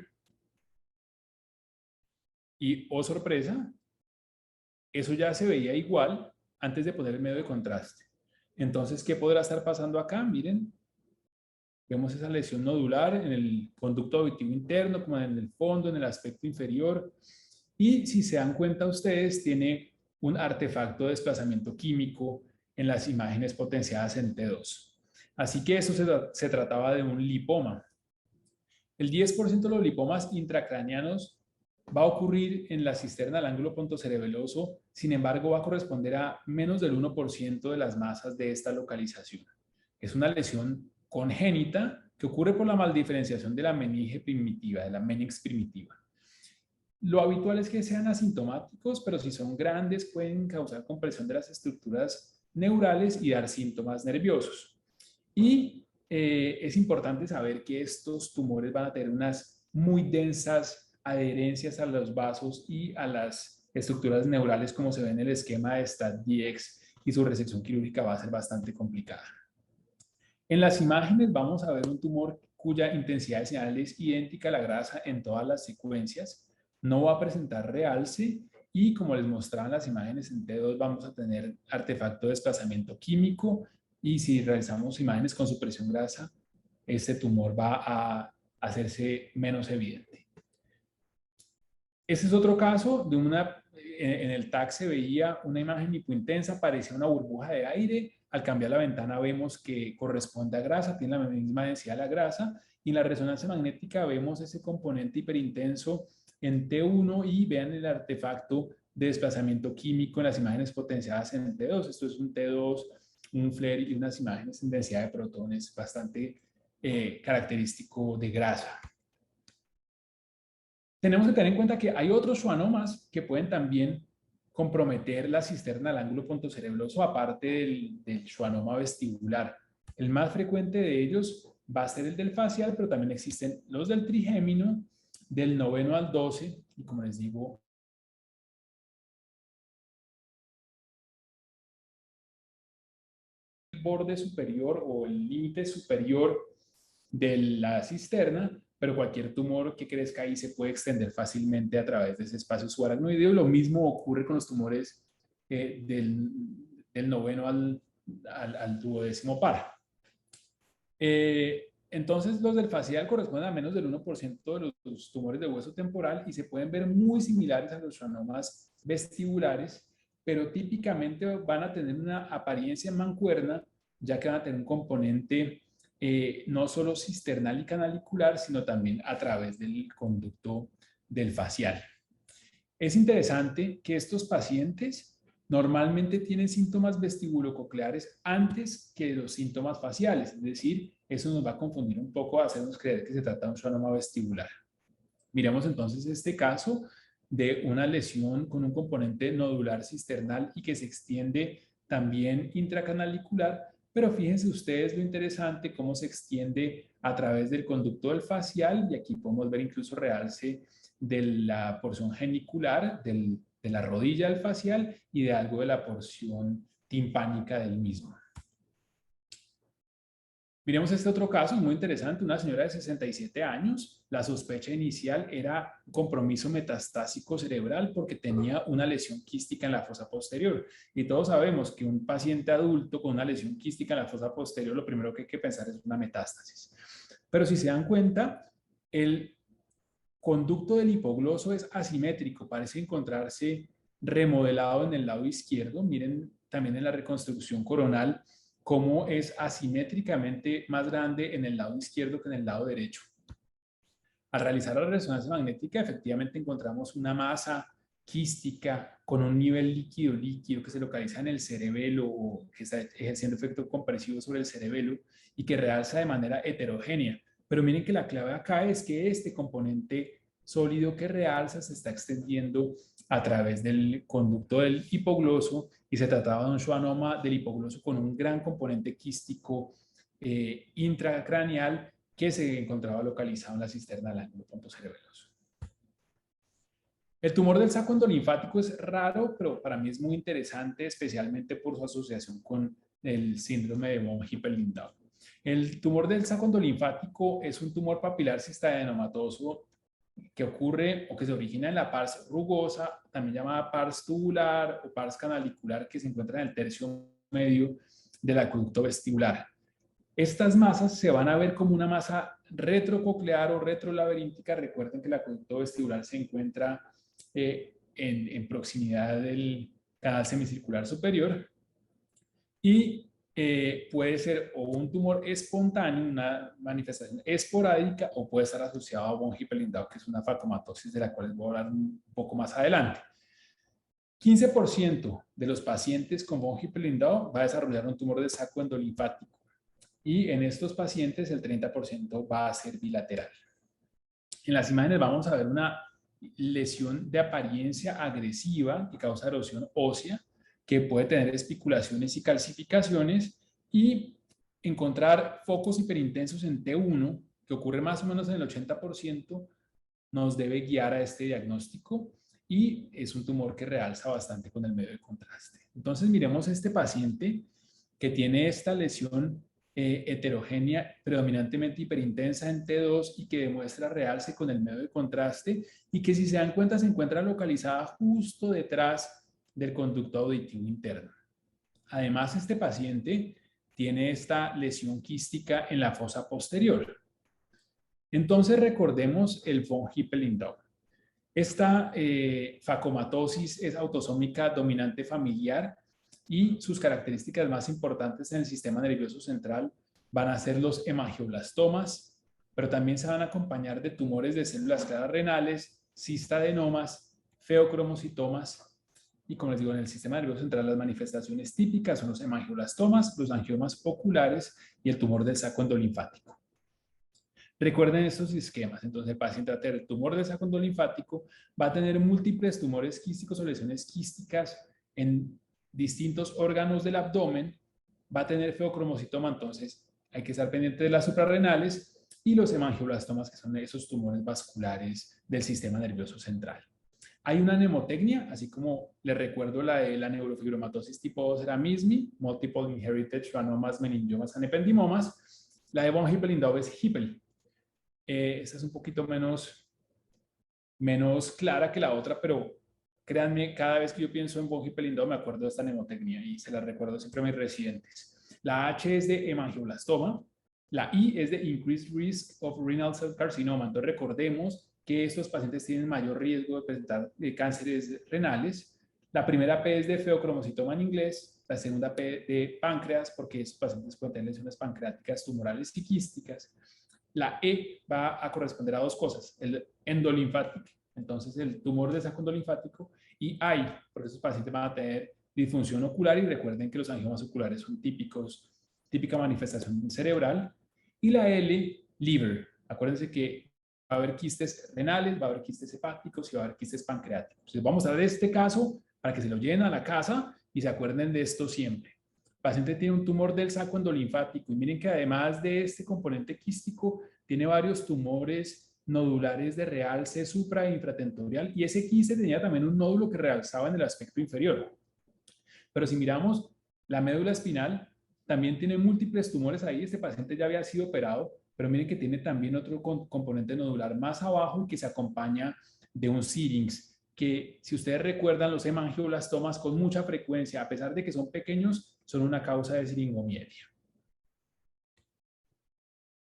S2: y, oh sorpresa, eso ya se veía igual antes de poner el medio de contraste. Entonces, ¿qué podrá estar pasando acá? Miren, vemos esa lesión nodular en el conducto auditivo interno, como en el fondo, en el aspecto inferior. Y si se dan cuenta ustedes, tiene un artefacto de desplazamiento químico en las imágenes potenciadas en T2. Así que eso se trataba de un lipoma. El 10% de los lipomas intracraneanos va a ocurrir en la cisterna del ángulo pontocerebeloso, sin embargo va a corresponder a menos del 1% de las masas de esta localización. Es una lesión congénita que ocurre por la maldiferenciación de la meninge primitiva, de la meninx primitiva. Lo habitual es que sean asintomáticos, pero si son grandes pueden causar compresión de las estructuras neurales y dar síntomas nerviosos. Y es importante saber que estos tumores van a tener unas muy densas adherencias a los vasos y a las estructuras neurales, como se ve en el esquema de STAT-DX, y su resección quirúrgica va a ser bastante complicada. En las imágenes vamos a ver un tumor cuya intensidad de señal es idéntica a la grasa en todas las secuencias. No va a presentar realce y, como les mostraban las imágenes en T2, vamos a tener artefacto de desplazamiento químico, y si realizamos imágenes con supresión grasa, este tumor va a hacerse menos evidente. Este es otro caso de en el TAC se veía una imagen hipointensa, parecía una burbuja de aire. Al cambiar la ventana vemos que corresponde a grasa, tiene la misma densidad de la grasa, y en la resonancia magnética vemos ese componente hiperintenso en T1 y vean el artefacto de desplazamiento químico en las imágenes potenciadas en T2. Esto es un T2, un flare y unas imágenes en densidad de protones bastante característico de grasa. Tenemos que tener en cuenta que hay otros schwannomas que pueden también comprometer la cisterna del ángulo pontocerebeloso, aparte del schwannoma vestibular. El más frecuente de ellos va a ser el del facial, pero también existen los del trigémino, del 9 al 12, y como les digo, el borde superior o el límite superior de la cisterna, pero cualquier tumor que crezca ahí se puede extender fácilmente a través de ese espacio subaracnoideo. Lo mismo ocurre con los tumores del 9 al 12º par. Entonces, los del facial corresponden a menos del 1% de los tumores de hueso temporal y se pueden ver muy similares a los schwannomas vestibulares, pero típicamente van a tener una apariencia mancuerna, ya que van a tener un componente no solo cisternal y canalicular, sino también a través del conducto del facial. Es interesante que estos pacientes normalmente tienen síntomas vestibulococleares antes que los síntomas faciales, es decir, eso nos va a confundir un poco, a hacernos creer que se trata de un schwannoma vestibular. Miremos entonces este caso de una lesión con un componente nodular cisternal y que se extiende también intracanalicular, pero fíjense ustedes lo interesante, cómo se extiende a través del conducto del facial, y aquí podemos ver incluso realce de la porción genicular, de la rodilla del facial y de algo de la porción timpánica del mismo. Miremos este otro caso, muy interesante, una señora de 67 años. La sospecha inicial era compromiso metastásico cerebral porque tenía una lesión quística en la fosa posterior. Y todos sabemos que un paciente adulto con una lesión quística en la fosa posterior, lo primero que hay que pensar es una metástasis. Pero si se dan cuenta, el conducto del hipogloso es asimétrico, parece encontrarse remodelado en el lado izquierdo. Miren también en la reconstrucción coronal cómo es asimétricamente más grande en el lado izquierdo que en el lado derecho. Al realizar la resonancia magnética, efectivamente encontramos una masa quística con un nivel líquido que se localiza en el cerebelo o que está ejerciendo efecto compresivo sobre el cerebelo y que realza de manera heterogénea. Pero miren que la clave acá es que este componente sólido que realza se está extendiendo a través del conducto del hipogloso y se trataba de un schwannoma del hipogloso con un gran componente quístico intracraneal que se encontraba localizado en la cisterna del ángulo pontocerebeloso. El tumor del saco endolinfático es raro, pero para mí es muy interesante, especialmente por su asociación con el síndrome de von Hippel-Lindau. El tumor del saco endolinfático es un tumor papilar cistadenomatoso que ocurre o que se origina en la pars rugosa, también llamada pars tubular o pars canalicular, que se encuentra en el tercio medio del acueducto vestibular. Estas masas se van a ver como una masa retrococlear o retrolaberíntica. Recuerden que el acueducto vestibular se encuentra en proximidad del canal semicircular superior y puede ser o un tumor espontáneo, una manifestación esporádica, o puede estar asociado a von Hippel-Lindau, que es una facomatosis de la cual les voy a hablar un poco más adelante. 15% de los pacientes con von Hippel-Lindau va a desarrollar un tumor del saco endolinfático y en estos pacientes el 30% va a ser bilateral. En las imágenes vamos a ver una lesión de apariencia agresiva que causa erosión ósea, que puede tener espiculaciones y calcificaciones, y encontrar focos hiperintensos en T1, que ocurre más o menos en el 80%, nos debe guiar a este diagnóstico, y es un tumor que realza bastante con el medio de contraste. Entonces miremos a este paciente que tiene esta lesión heterogénea, predominantemente hiperintensa en T2 y que demuestra realce con el medio de contraste, y que si se dan cuenta se encuentra localizada justo detrás del conducto auditivo interno. Además, este paciente tiene esta lesión quística en la fosa posterior. Entonces recordemos el von Hippel-Lindau. Esta facomatosis es autosómica dominante familiar y sus características más importantes en el sistema nervioso central van a ser los hemangioblastomas, pero también se van a acompañar de tumores de células claras renales, cistadenomas, feocromocitomas, y como les digo, en el sistema nervioso central las manifestaciones típicas son los hemangioblastomas, los angiomas oculares y el tumor del saco endolinfático. Recuerden estos esquemas. Entonces, el paciente va a tener el tumor del saco endolinfático, va a tener múltiples tumores quísticos o lesiones quísticas en distintos órganos del abdomen, va a tener feocromocitoma, entonces hay que estar pendiente de las suprarrenales, y los hemangioblastomas, que son esos tumores vasculares del sistema nervioso central. Hay una mnemotecnia, así como les recuerdo la de la neurofibromatosis tipo 2 era MISMI, Multiple Inherited Schwannomas, Meningiomas and Ependimomas. La de von Hippel-Lindau es Hippel. Esta es un poquito menos clara que la otra, pero créanme, cada vez que yo pienso en von Hippel-Lindau me acuerdo de esta mnemotecnia y se la recuerdo siempre a mis residentes. La H es de hemangioblastoma, la I es de Increased Risk of Renal Cell Carcinoma. Entonces recordemos que estos pacientes tienen mayor riesgo de presentar cánceres renales. La primera P es de feocromocitoma en inglés la segunda P de páncreas, porque estos pacientes pueden tener lesiones pancreáticas tumorales y quísticas. La E va a corresponder a dos cosas, el endolinfático, entonces el tumor del saco endolinfático, y I, porque estos pacientes van a tener disfunción ocular, y recuerden que los angiomas oculares son típica manifestación cerebral. Y la L, liver. Acuérdense que va a haber quistes renales, va a haber quistes hepáticos y va a haber quistes pancreáticos. Entonces vamos a ver este caso para que se lo lleven a la casa y se acuerden de esto siempre. El paciente tiene un tumor del saco endolinfático y miren que además de este componente quístico, tiene varios tumores nodulares de realce supra e infratentorial, y ese quiste tenía también un nódulo que realzaba en el aspecto inferior. Pero si miramos la médula espinal, también tiene múltiples tumores ahí. Este paciente ya había sido operado, pero miren que tiene también otro componente nodular más abajo y que se acompaña de un syrinx, que si ustedes recuerdan, los hemangioblastomas con mucha frecuencia, a pesar de que son pequeños, son una causa de siringomielia.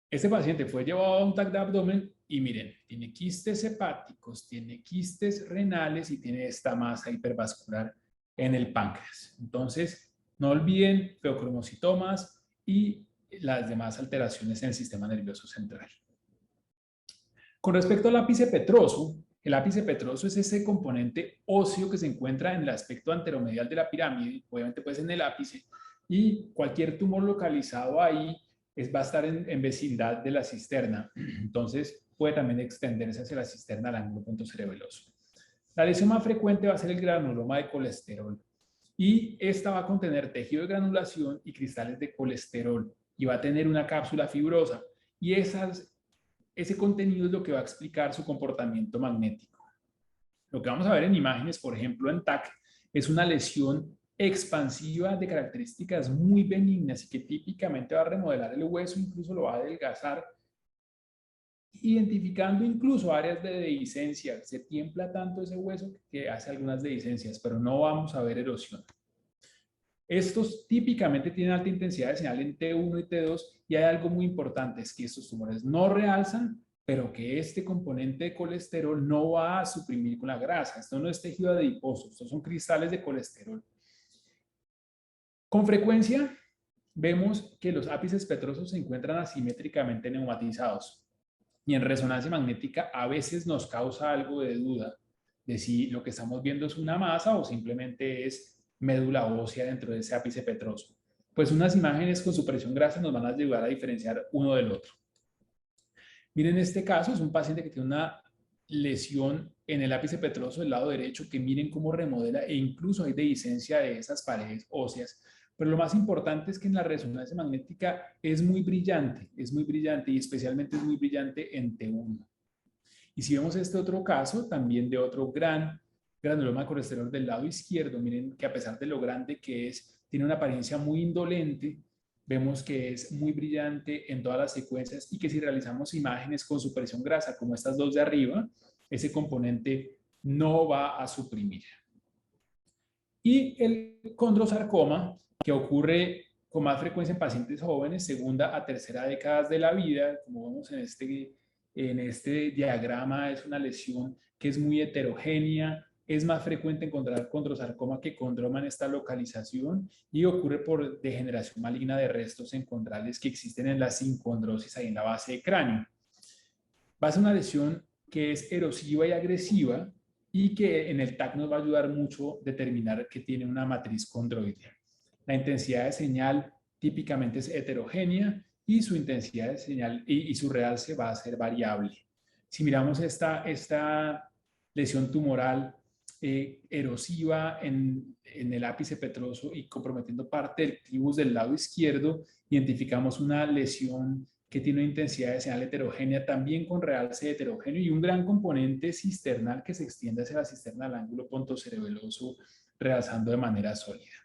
S2: Este paciente fue llevado a un TAC de abdomen y miren, tiene quistes hepáticos, tiene quistes renales y tiene esta masa hipervascular en el páncreas. Entonces, no olviden feocromocitomas y las demás alteraciones en el sistema nervioso central. Con respecto al ápice petroso, el ápice petroso es ese componente óseo que se encuentra en el aspecto anteromedial de la pirámide, obviamente pues en el ápice, y cualquier tumor localizado ahí va a estar en vecindad de la cisterna, entonces puede también extenderse hacia la cisterna al ángulo puntocerebeloso. La lesión más frecuente va a ser el granuloma de colesterol, y esta va a contener tejido de granulación y cristales de colesterol, y va a tener una cápsula fibrosa, y ese contenido es lo que va a explicar su comportamiento magnético. Lo que vamos a ver en imágenes, por ejemplo en TAC, es una lesión expansiva de características muy benignas y que típicamente va a remodelar el hueso, incluso lo va a adelgazar, identificando incluso áreas de dehiscencia. Se tiembla tanto ese hueso que hace algunas dehiscencias, pero no vamos a ver erosión. Estos típicamente tienen alta intensidad de señal en T1 y T2, y hay algo muy importante, es que estos tumores no realzan, pero que este componente de colesterol no va a suprimir con la grasa. Esto no es tejido adiposo, estos son cristales de colesterol. Con frecuencia vemos que los ápices petrosos se encuentran asimétricamente neumatizados, y en resonancia magnética a veces nos causa algo de duda de si lo que estamos viendo es una masa o simplemente es médula ósea dentro de ese ápice petroso. Pues unas imágenes con supresión grasa nos van a ayudar a diferenciar uno del otro. Miren, este caso es un paciente que tiene una lesión en el ápice petroso del lado derecho, que miren cómo remodela, e incluso hay dehiscencia de esas paredes óseas. Pero lo más importante es que en la resonancia magnética es muy brillante y especialmente es muy brillante en T1. Y si vemos este otro caso, también de otro gran granuloma de colesterol del lado izquierdo, miren que a pesar de lo grande que es, tiene una apariencia muy indolente. Vemos que es muy brillante en todas las secuencias, y que si realizamos imágenes con supresión grasa, como estas dos de arriba, ese componente no va a suprimir. Y el condrosarcoma, que ocurre con más frecuencia en pacientes jóvenes, segunda a tercera décadas de la vida, como vemos en este diagrama, es una lesión que es muy heterogénea. Es más frecuente encontrar condrosarcoma que condroma en esta localización, y ocurre por degeneración maligna de restos encontrales que existen en la sincondrosis ahí en la base de cráneo. Va a ser una lesión que es erosiva y agresiva, y que en el TAC nos va a ayudar mucho a determinar que tiene una matriz condroidea. La intensidad de señal típicamente es heterogénea, y su intensidad de señal y su realce va a ser variable. Si miramos esta lesión tumoral erosiva en el ápice petroso y comprometiendo parte del tribus del lado izquierdo, identificamos una lesión que tiene una intensidad de señal heterogénea, también con realce heterogéneo, y un gran componente cisternal que se extiende hacia la cisterna al ángulo pontocerebeloso, realzando de manera sólida.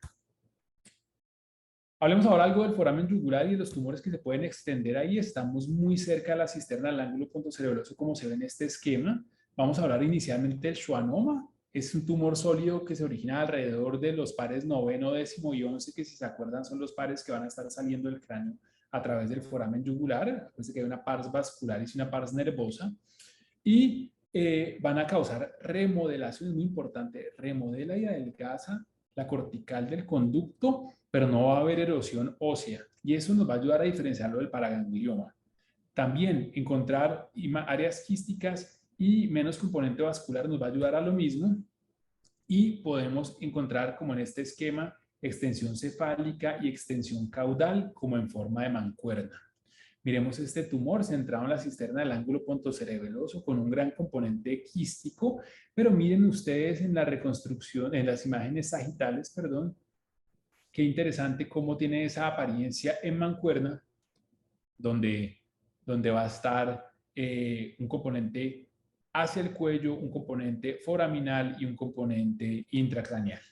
S2: Hablemos ahora algo del foramen yugular y de los tumores que se pueden extender ahí. Estamos muy cerca de la cisterna al ángulo pontocerebeloso, como se ve en este esquema. Vamos a hablar inicialmente del schwannoma. Es un tumor sólido que se origina alrededor de los pares 9º, 10º y 11, que si se acuerdan son los pares que van a estar saliendo del cráneo a través del foramen yugular. Acuérdense que hay una pars vascular y una pars nervosa, y van a causar remodelación. Es muy importante, remodela y adelgaza la cortical del conducto, pero no va a haber erosión ósea. Y eso nos va a ayudar a diferenciarlo del paraganglioma. También encontrar áreas quísticas y menos componente vascular nos va a ayudar a lo mismo. Y podemos encontrar, como en este esquema, extensión cefálica y extensión caudal como en forma de mancuerna. Miremos este tumor centrado en la cisterna del ángulo pontocerebeloso con un gran componente quístico, pero miren ustedes en la reconstrucción, en las imágenes sagitales, perdón, qué interesante cómo tiene esa apariencia en mancuerna, donde va a estar un componente hacia el cuello, un componente foraminal y un componente intracraneal.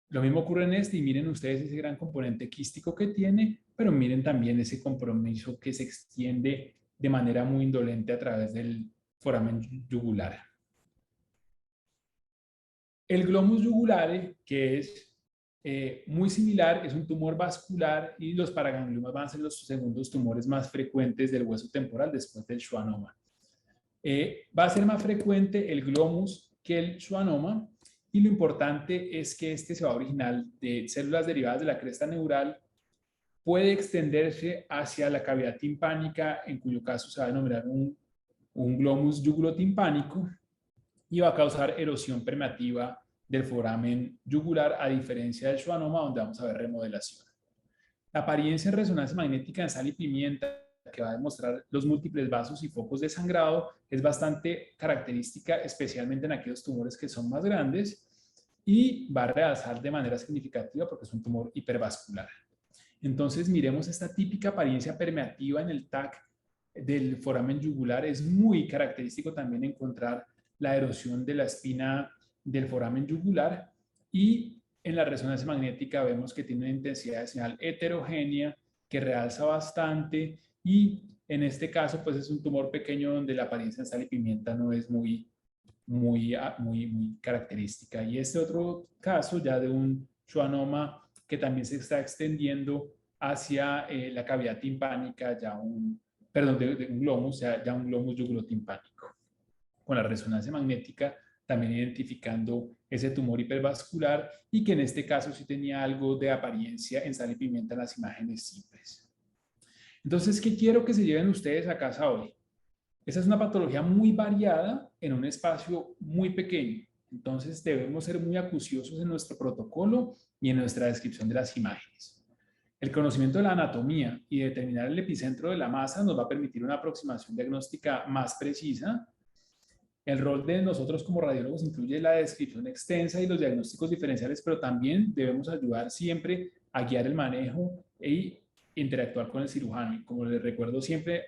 S2: Lo mismo ocurre en este y miren ustedes ese gran componente quístico que tiene, pero miren también ese compromiso que se extiende de manera muy indolente a través del foramen yugular. El glomus jugulare, que es muy similar, es un tumor vascular y los paragangliomas van a ser los segundos tumores más frecuentes del hueso temporal después del schwannoma. Va a ser más frecuente el glomus que el schwannoma y lo importante es que este se va a originar de células derivadas de la cresta neural, puede extenderse hacia la cavidad timpánica, en cuyo caso se va a denominar un glomus jugulotimpánico y va a causar erosión permeativa del foramen yugular, a diferencia del schwannoma, donde vamos a ver remodelación. La apariencia en resonancia magnética en sal y pimienta, que va a demostrar los múltiples vasos y focos de sangrado, es bastante característica, especialmente en aquellos tumores que son más grandes, y va a realzar de manera significativa porque es un tumor hipervascular. Entonces, miremos esta típica apariencia permeativa en el TAC del foramen yugular. Es muy característico también encontrar la erosión de la espina del foramen yugular, y en la resonancia magnética vemos que tiene una intensidad de señal heterogénea que realza bastante, y en este caso pues es un tumor pequeño donde la apariencia en sal y pimienta no es muy característica. Y este otro caso ya de un schwannoma que también se está extendiendo hacia la cavidad timpánica, ya un glomus, ya un glomus yugulotimpánico. Con la resonancia magnética también identificando ese tumor hipervascular y que en este caso sí tenía algo de apariencia en sal y pimienta en las imágenes simples. Entonces, ¿qué quiero que se lleven ustedes a casa hoy? Esa es una patología muy variada en un espacio muy pequeño. Entonces, debemos ser muy acuciosos en nuestro protocolo y en nuestra descripción de las imágenes. El conocimiento de la anatomía y determinar el epicentro de la masa nos va a permitir una aproximación diagnóstica más precisa. El rol de nosotros como radiólogos incluye la descripción extensa y los diagnósticos diferenciales, pero también debemos ayudar siempre a guiar el manejo e interactuar con el cirujano. Y como les recuerdo siempre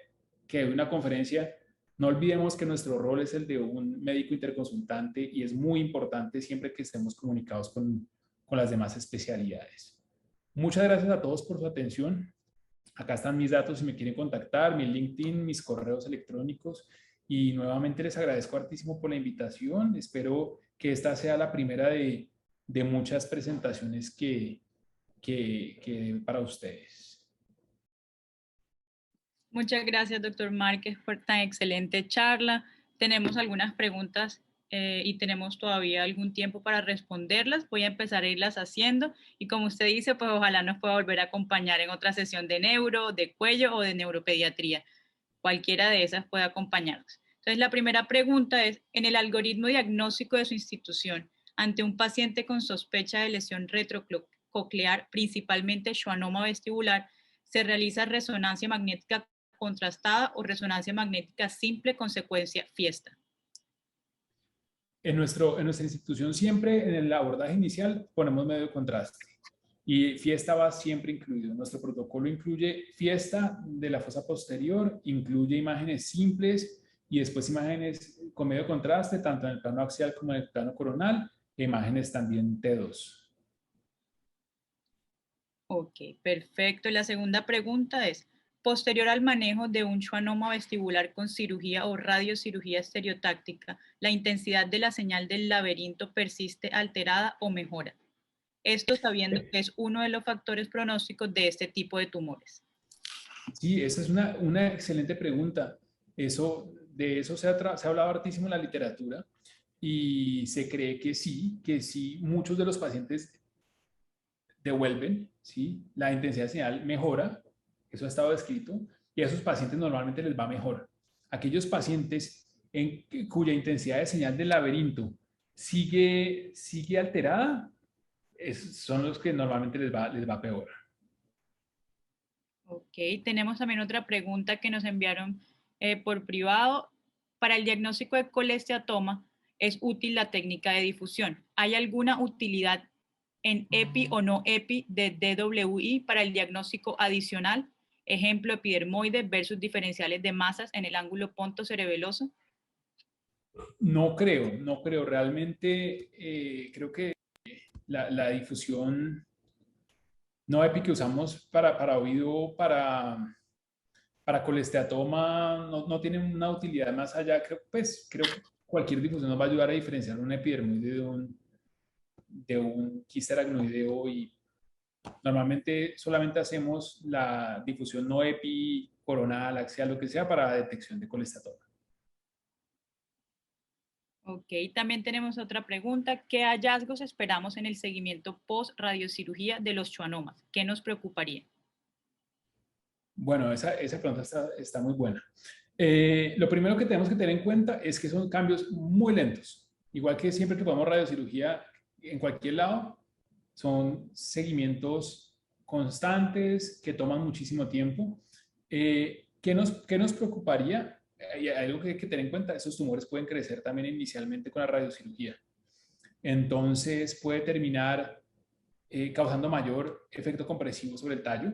S2: que hay una conferencia, no olvidemos que nuestro rol es el de un médico interconsultante y es muy importante siempre que estemos comunicados con las demás especialidades. Muchas gracias a todos por su atención. Acá están mis datos si me quieren contactar, mi LinkedIn, mis correos electrónicos. Y nuevamente les agradezco hartísimo por la invitación. Espero que esta sea la primera de muchas presentaciones que para ustedes.
S3: Muchas gracias, doctor Márquez, por tan excelente charla. Tenemos algunas preguntas y tenemos todavía algún tiempo para responderlas. Voy a empezar a irlas haciendo y como usted dice, pues ojalá nos pueda volver a acompañar en otra sesión de neuro, de cuello o de neuropediatría. Cualquiera de esas puede acompañarnos. Entonces, la primera pregunta es, en el algoritmo diagnóstico de su institución, ante un paciente con sospecha de lesión retrococlear, principalmente schwannoma vestibular, ¿se realiza resonancia magnética contrastada o resonancia magnética simple con secuencia Fiesta?
S2: En nuestra institución siempre en el abordaje inicial ponemos medio contraste y Fiesta va siempre incluido. Nuestro protocolo incluye Fiesta de la fosa posterior, incluye imágenes simples y después imágenes con medio contraste, tanto en el plano axial como en el plano coronal, e imágenes también T2.
S3: Ok, perfecto. La segunda pregunta es, posterior al manejo de un schwannoma vestibular con cirugía o radiocirugía estereotáctica, ¿la intensidad de la señal del laberinto persiste alterada o mejora? Esto sabiendo que es uno de los factores pronósticos de este tipo de tumores.
S2: Sí, esa es una excelente pregunta. De eso se ha hablado hartísimo en la literatura. y se cree que sí, muchos de los pacientes devuelven, ¿sí? La intensidad de señal mejora, eso ha estado descrito, y a esos pacientes normalmente les va mejor. Aquellos pacientes cuya intensidad de señal del laberinto sigue alterada, son los que normalmente les va peor.
S3: Ok, tenemos también otra pregunta que nos enviaron por privado. Para el diagnóstico de colesteatoma, ¿es útil la técnica de difusión? ¿Hay alguna utilidad en EPI o no EPI de DWI para el diagnóstico adicional? Ejemplo, epidermoide versus diferenciales de masas en el ángulo pontocerebeloso.
S2: No creo. Realmente creo que la difusión no EPI que usamos para oído, para colesteatoma, no tiene una utilidad más allá. Creo que cualquier difusión nos va a ayudar a diferenciar un epidermoide de un quiste aracnoideo, y normalmente solamente hacemos la difusión no EPI, coronal, axial, lo que sea, para detección de colesteatoma.
S3: Ok, también tenemos otra pregunta. ¿Qué hallazgos esperamos en el seguimiento post-radiocirugía de los schwannomas? ¿Qué nos preocuparía?
S2: Bueno, esa pregunta está muy buena. Lo primero que tenemos que tener en cuenta es que son cambios muy lentos. Igual que siempre que ponemos radiocirugía en cualquier lado, son seguimientos constantes que toman muchísimo tiempo. ¿Qué nos preocuparía? Hay algo que hay que tener en cuenta: esos tumores pueden crecer también inicialmente con la radiocirugía. Entonces puede terminar causando mayor efecto compresivo sobre el tallo,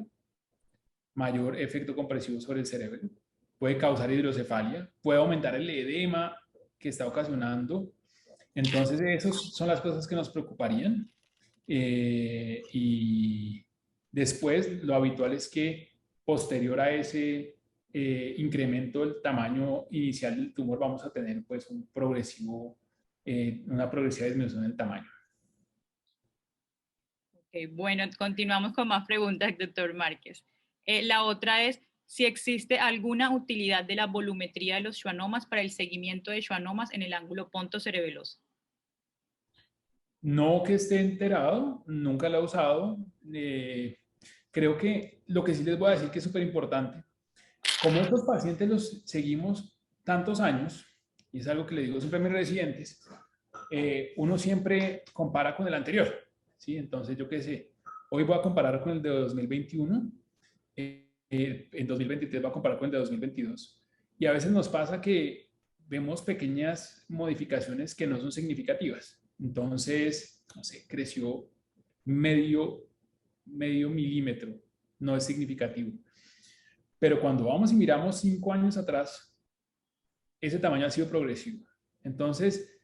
S2: mayor efecto compresivo sobre el cerebro, puede causar hidrocefalia, puede aumentar el edema que está ocasionando. Entonces, esas son las cosas que nos preocuparían. Y después, lo habitual es que posterior a ese incremento del tamaño inicial del tumor, vamos a tener pues una progresiva disminución del tamaño.
S3: Okay, bueno, continuamos con más preguntas, doctor Márquez. La otra es si existe alguna utilidad de la volumetría de los schwannomas para el seguimiento de schwannomas en el ángulo pontocerebeloso.
S2: No que esté enterado, nunca lo he usado. Creo que lo que sí les voy a decir que es súper importante, como estos pacientes los seguimos tantos años, y es algo que le digo siempre a mis residentes, uno siempre compara con el anterior, ¿sí? Entonces, yo qué sé, hoy voy a comparar con el de 2021, en 2023 voy a comparar con el de 2022, y a veces nos pasa que vemos pequeñas modificaciones que no son significativas. Entonces, no sé, creció medio milímetro, no es significativo. Pero cuando vamos y miramos 5 años atrás, ese tamaño ha sido progresivo. Entonces,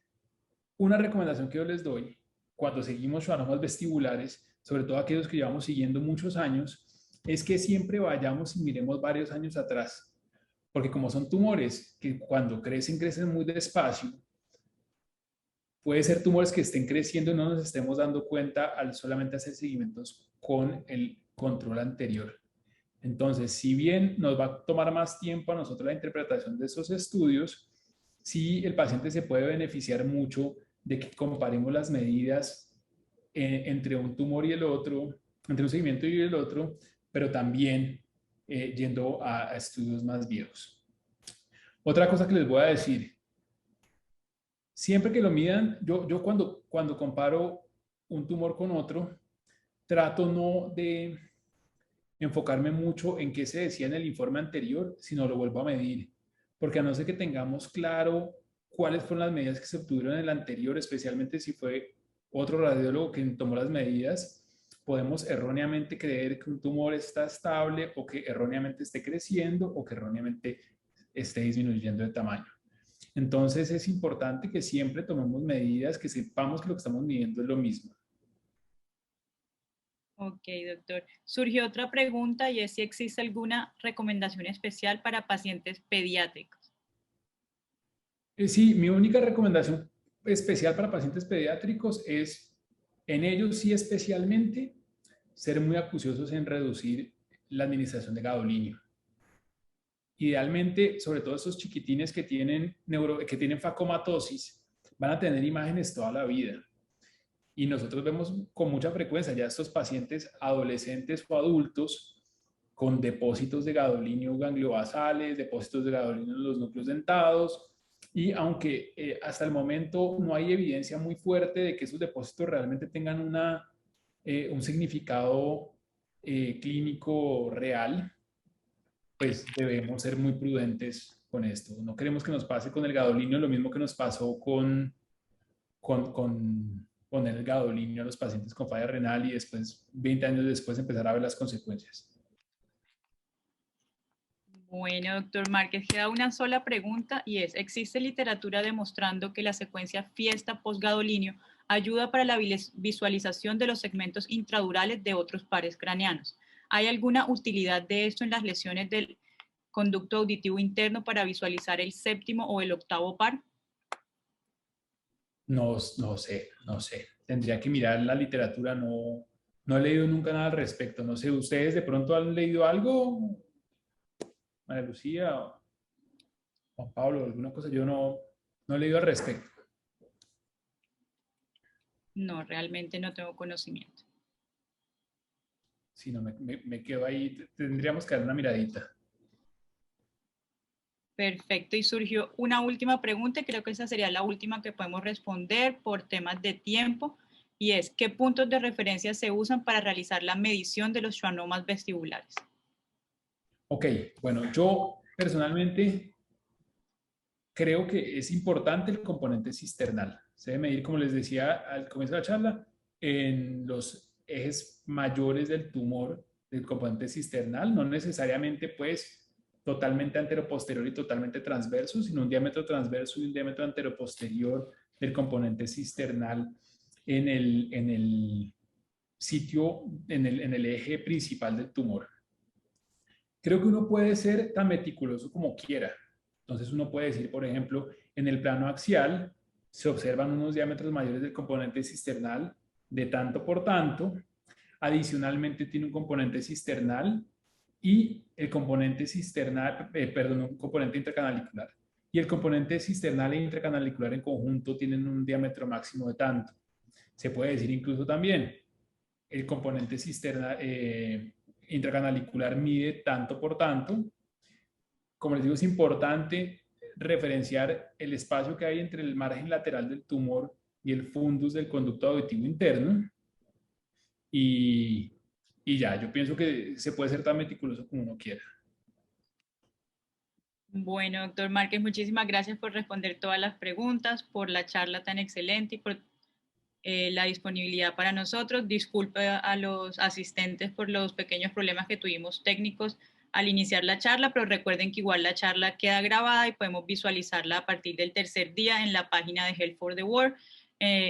S2: una recomendación que yo les doy cuando seguimos schwannomas vestibulares, sobre todo aquellos que llevamos siguiendo muchos años, es que siempre vayamos y miremos varios años atrás. Porque como son tumores que cuando crecen muy despacio, puede ser tumores que estén creciendo y no nos estemos dando cuenta al solamente hacer seguimientos con el control anterior. Entonces, si bien nos va a tomar más tiempo a nosotros la interpretación de esos estudios, sí el paciente se puede beneficiar mucho de que comparemos las medidas entre un tumor y el otro, entre un seguimiento y el otro, pero también yendo a estudios más viejos. Otra cosa que les voy a decir: siempre que lo midan, yo cuando comparo un tumor con otro, trato no de enfocarme mucho en qué se decía en el informe anterior, sino lo vuelvo a medir. Porque a no ser que tengamos claro cuáles fueron las medidas que se obtuvieron en el anterior, especialmente si fue otro radiólogo quien tomó las medidas, podemos erróneamente creer que un tumor está estable, o que erróneamente esté creciendo, o que erróneamente esté disminuyendo de tamaño. Entonces es importante que siempre tomemos medidas, que sepamos que lo que estamos midiendo es lo mismo.
S3: Ok, doctor. Surgió otra pregunta y es si existe alguna recomendación especial para pacientes pediátricos.
S2: Sí, mi única recomendación especial para pacientes pediátricos es, en ellos sí especialmente, ser muy acuciosos en reducir la administración de gadolinio. Idealmente, sobre todo esos chiquitines que tienen facomatosis, van a tener imágenes toda la vida. Y nosotros vemos con mucha frecuencia ya estos pacientes adolescentes o adultos con depósitos de gadolinio gangliobasales, depósitos de gadolinio en los núcleos dentados, y aunque hasta el momento no hay evidencia muy fuerte de que esos depósitos realmente tengan un significado clínico real, pues debemos ser muy prudentes con esto. No queremos que nos pase con el gadolinio lo mismo que nos pasó con poner el gadolinio a los pacientes con falla renal y después, 20 años después, empezar a ver las consecuencias.
S3: Bueno, doctor Márquez, queda una sola pregunta y es, ¿existe literatura demostrando que la secuencia fiesta postgadolinio ayuda para la visualización de los segmentos intradurales de otros pares craneanos? ¿Hay alguna utilidad de esto en las lesiones del conducto auditivo interno para visualizar el séptimo o el octavo par?
S2: No sé, no sé. Tendría que mirar la literatura, no he leído nunca nada al respecto. No sé, ¿ustedes de pronto han leído algo? María Lucía o Juan Pablo, alguna cosa, yo no he leído al respecto.
S3: No, realmente no tengo conocimiento.
S2: Si no, me quedo ahí, tendríamos que dar una miradita.
S3: Perfecto, y surgió una última pregunta, y creo que esa sería la última que podemos responder por temas de tiempo, y es, ¿qué puntos de referencia se usan para realizar la medición de los schwannomas vestibulares?
S2: Ok, bueno, yo personalmente creo que es importante el componente cisternal. Se debe medir, como les decía al comienzo de la charla, en los ejes mayores del tumor del componente cisternal, no necesariamente pues totalmente anteroposterior y totalmente transverso, sino un diámetro transverso y un diámetro anteroposterior del componente cisternal en el sitio, en el eje principal del tumor. Creo que uno puede ser tan meticuloso como quiera. Entonces uno puede decir, por ejemplo, en el plano axial se observan unos diámetros mayores del componente cisternal de tanto por tanto. Adicionalmente tiene un componente cisternal y el componente cisternal, un componente intracanalicular. Y el componente cisternal e intracanalicular en conjunto tienen un diámetro máximo de tanto. Se puede decir incluso también el componente cisterna, intracanalicular mide tanto por tanto. Como les digo, es importante referenciar el espacio que hay entre el margen lateral del tumor y el fundus del conducto auditivo interno. Y, y ya, yo pienso que se puede ser tan meticuloso como uno quiera.
S3: Bueno, doctor Márquez, muchísimas gracias por responder todas las preguntas, por la charla tan excelente y por la disponibilidad para nosotros. Disculpe a los asistentes por los pequeños problemas que tuvimos técnicos al iniciar la charla, pero recuerden que igual la charla queda grabada y podemos visualizarla a partir del tercer día en la página de Health for the World.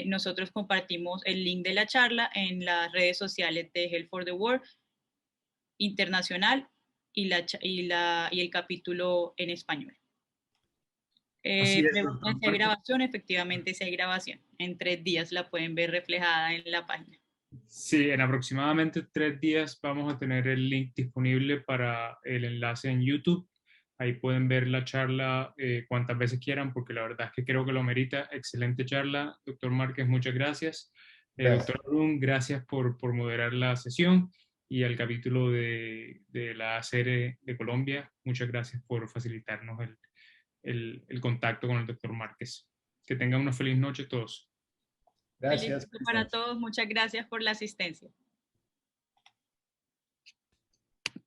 S3: Nosotros compartimos el link de la charla en las redes sociales de Health for the World Internacional y el capítulo en español. Preguntan si hay grabación, efectivamente si hay grabación. En 3 días la pueden ver reflejada en la página.
S1: Sí, en aproximadamente 3 días vamos a tener el link disponible para el enlace en YouTube. Ahí pueden ver la charla cuantas veces quieran, porque la verdad es que creo que lo merita. Excelente charla, doctor Márquez, muchas gracias. Doctor Arun, gracias por moderar la sesión y al capítulo de la ACR de Colombia, muchas gracias por facilitarnos el contacto con el doctor Márquez. Que tengan una feliz noche todos.
S2: Gracias.
S3: Feliz noche para todos, muchas gracias por la asistencia.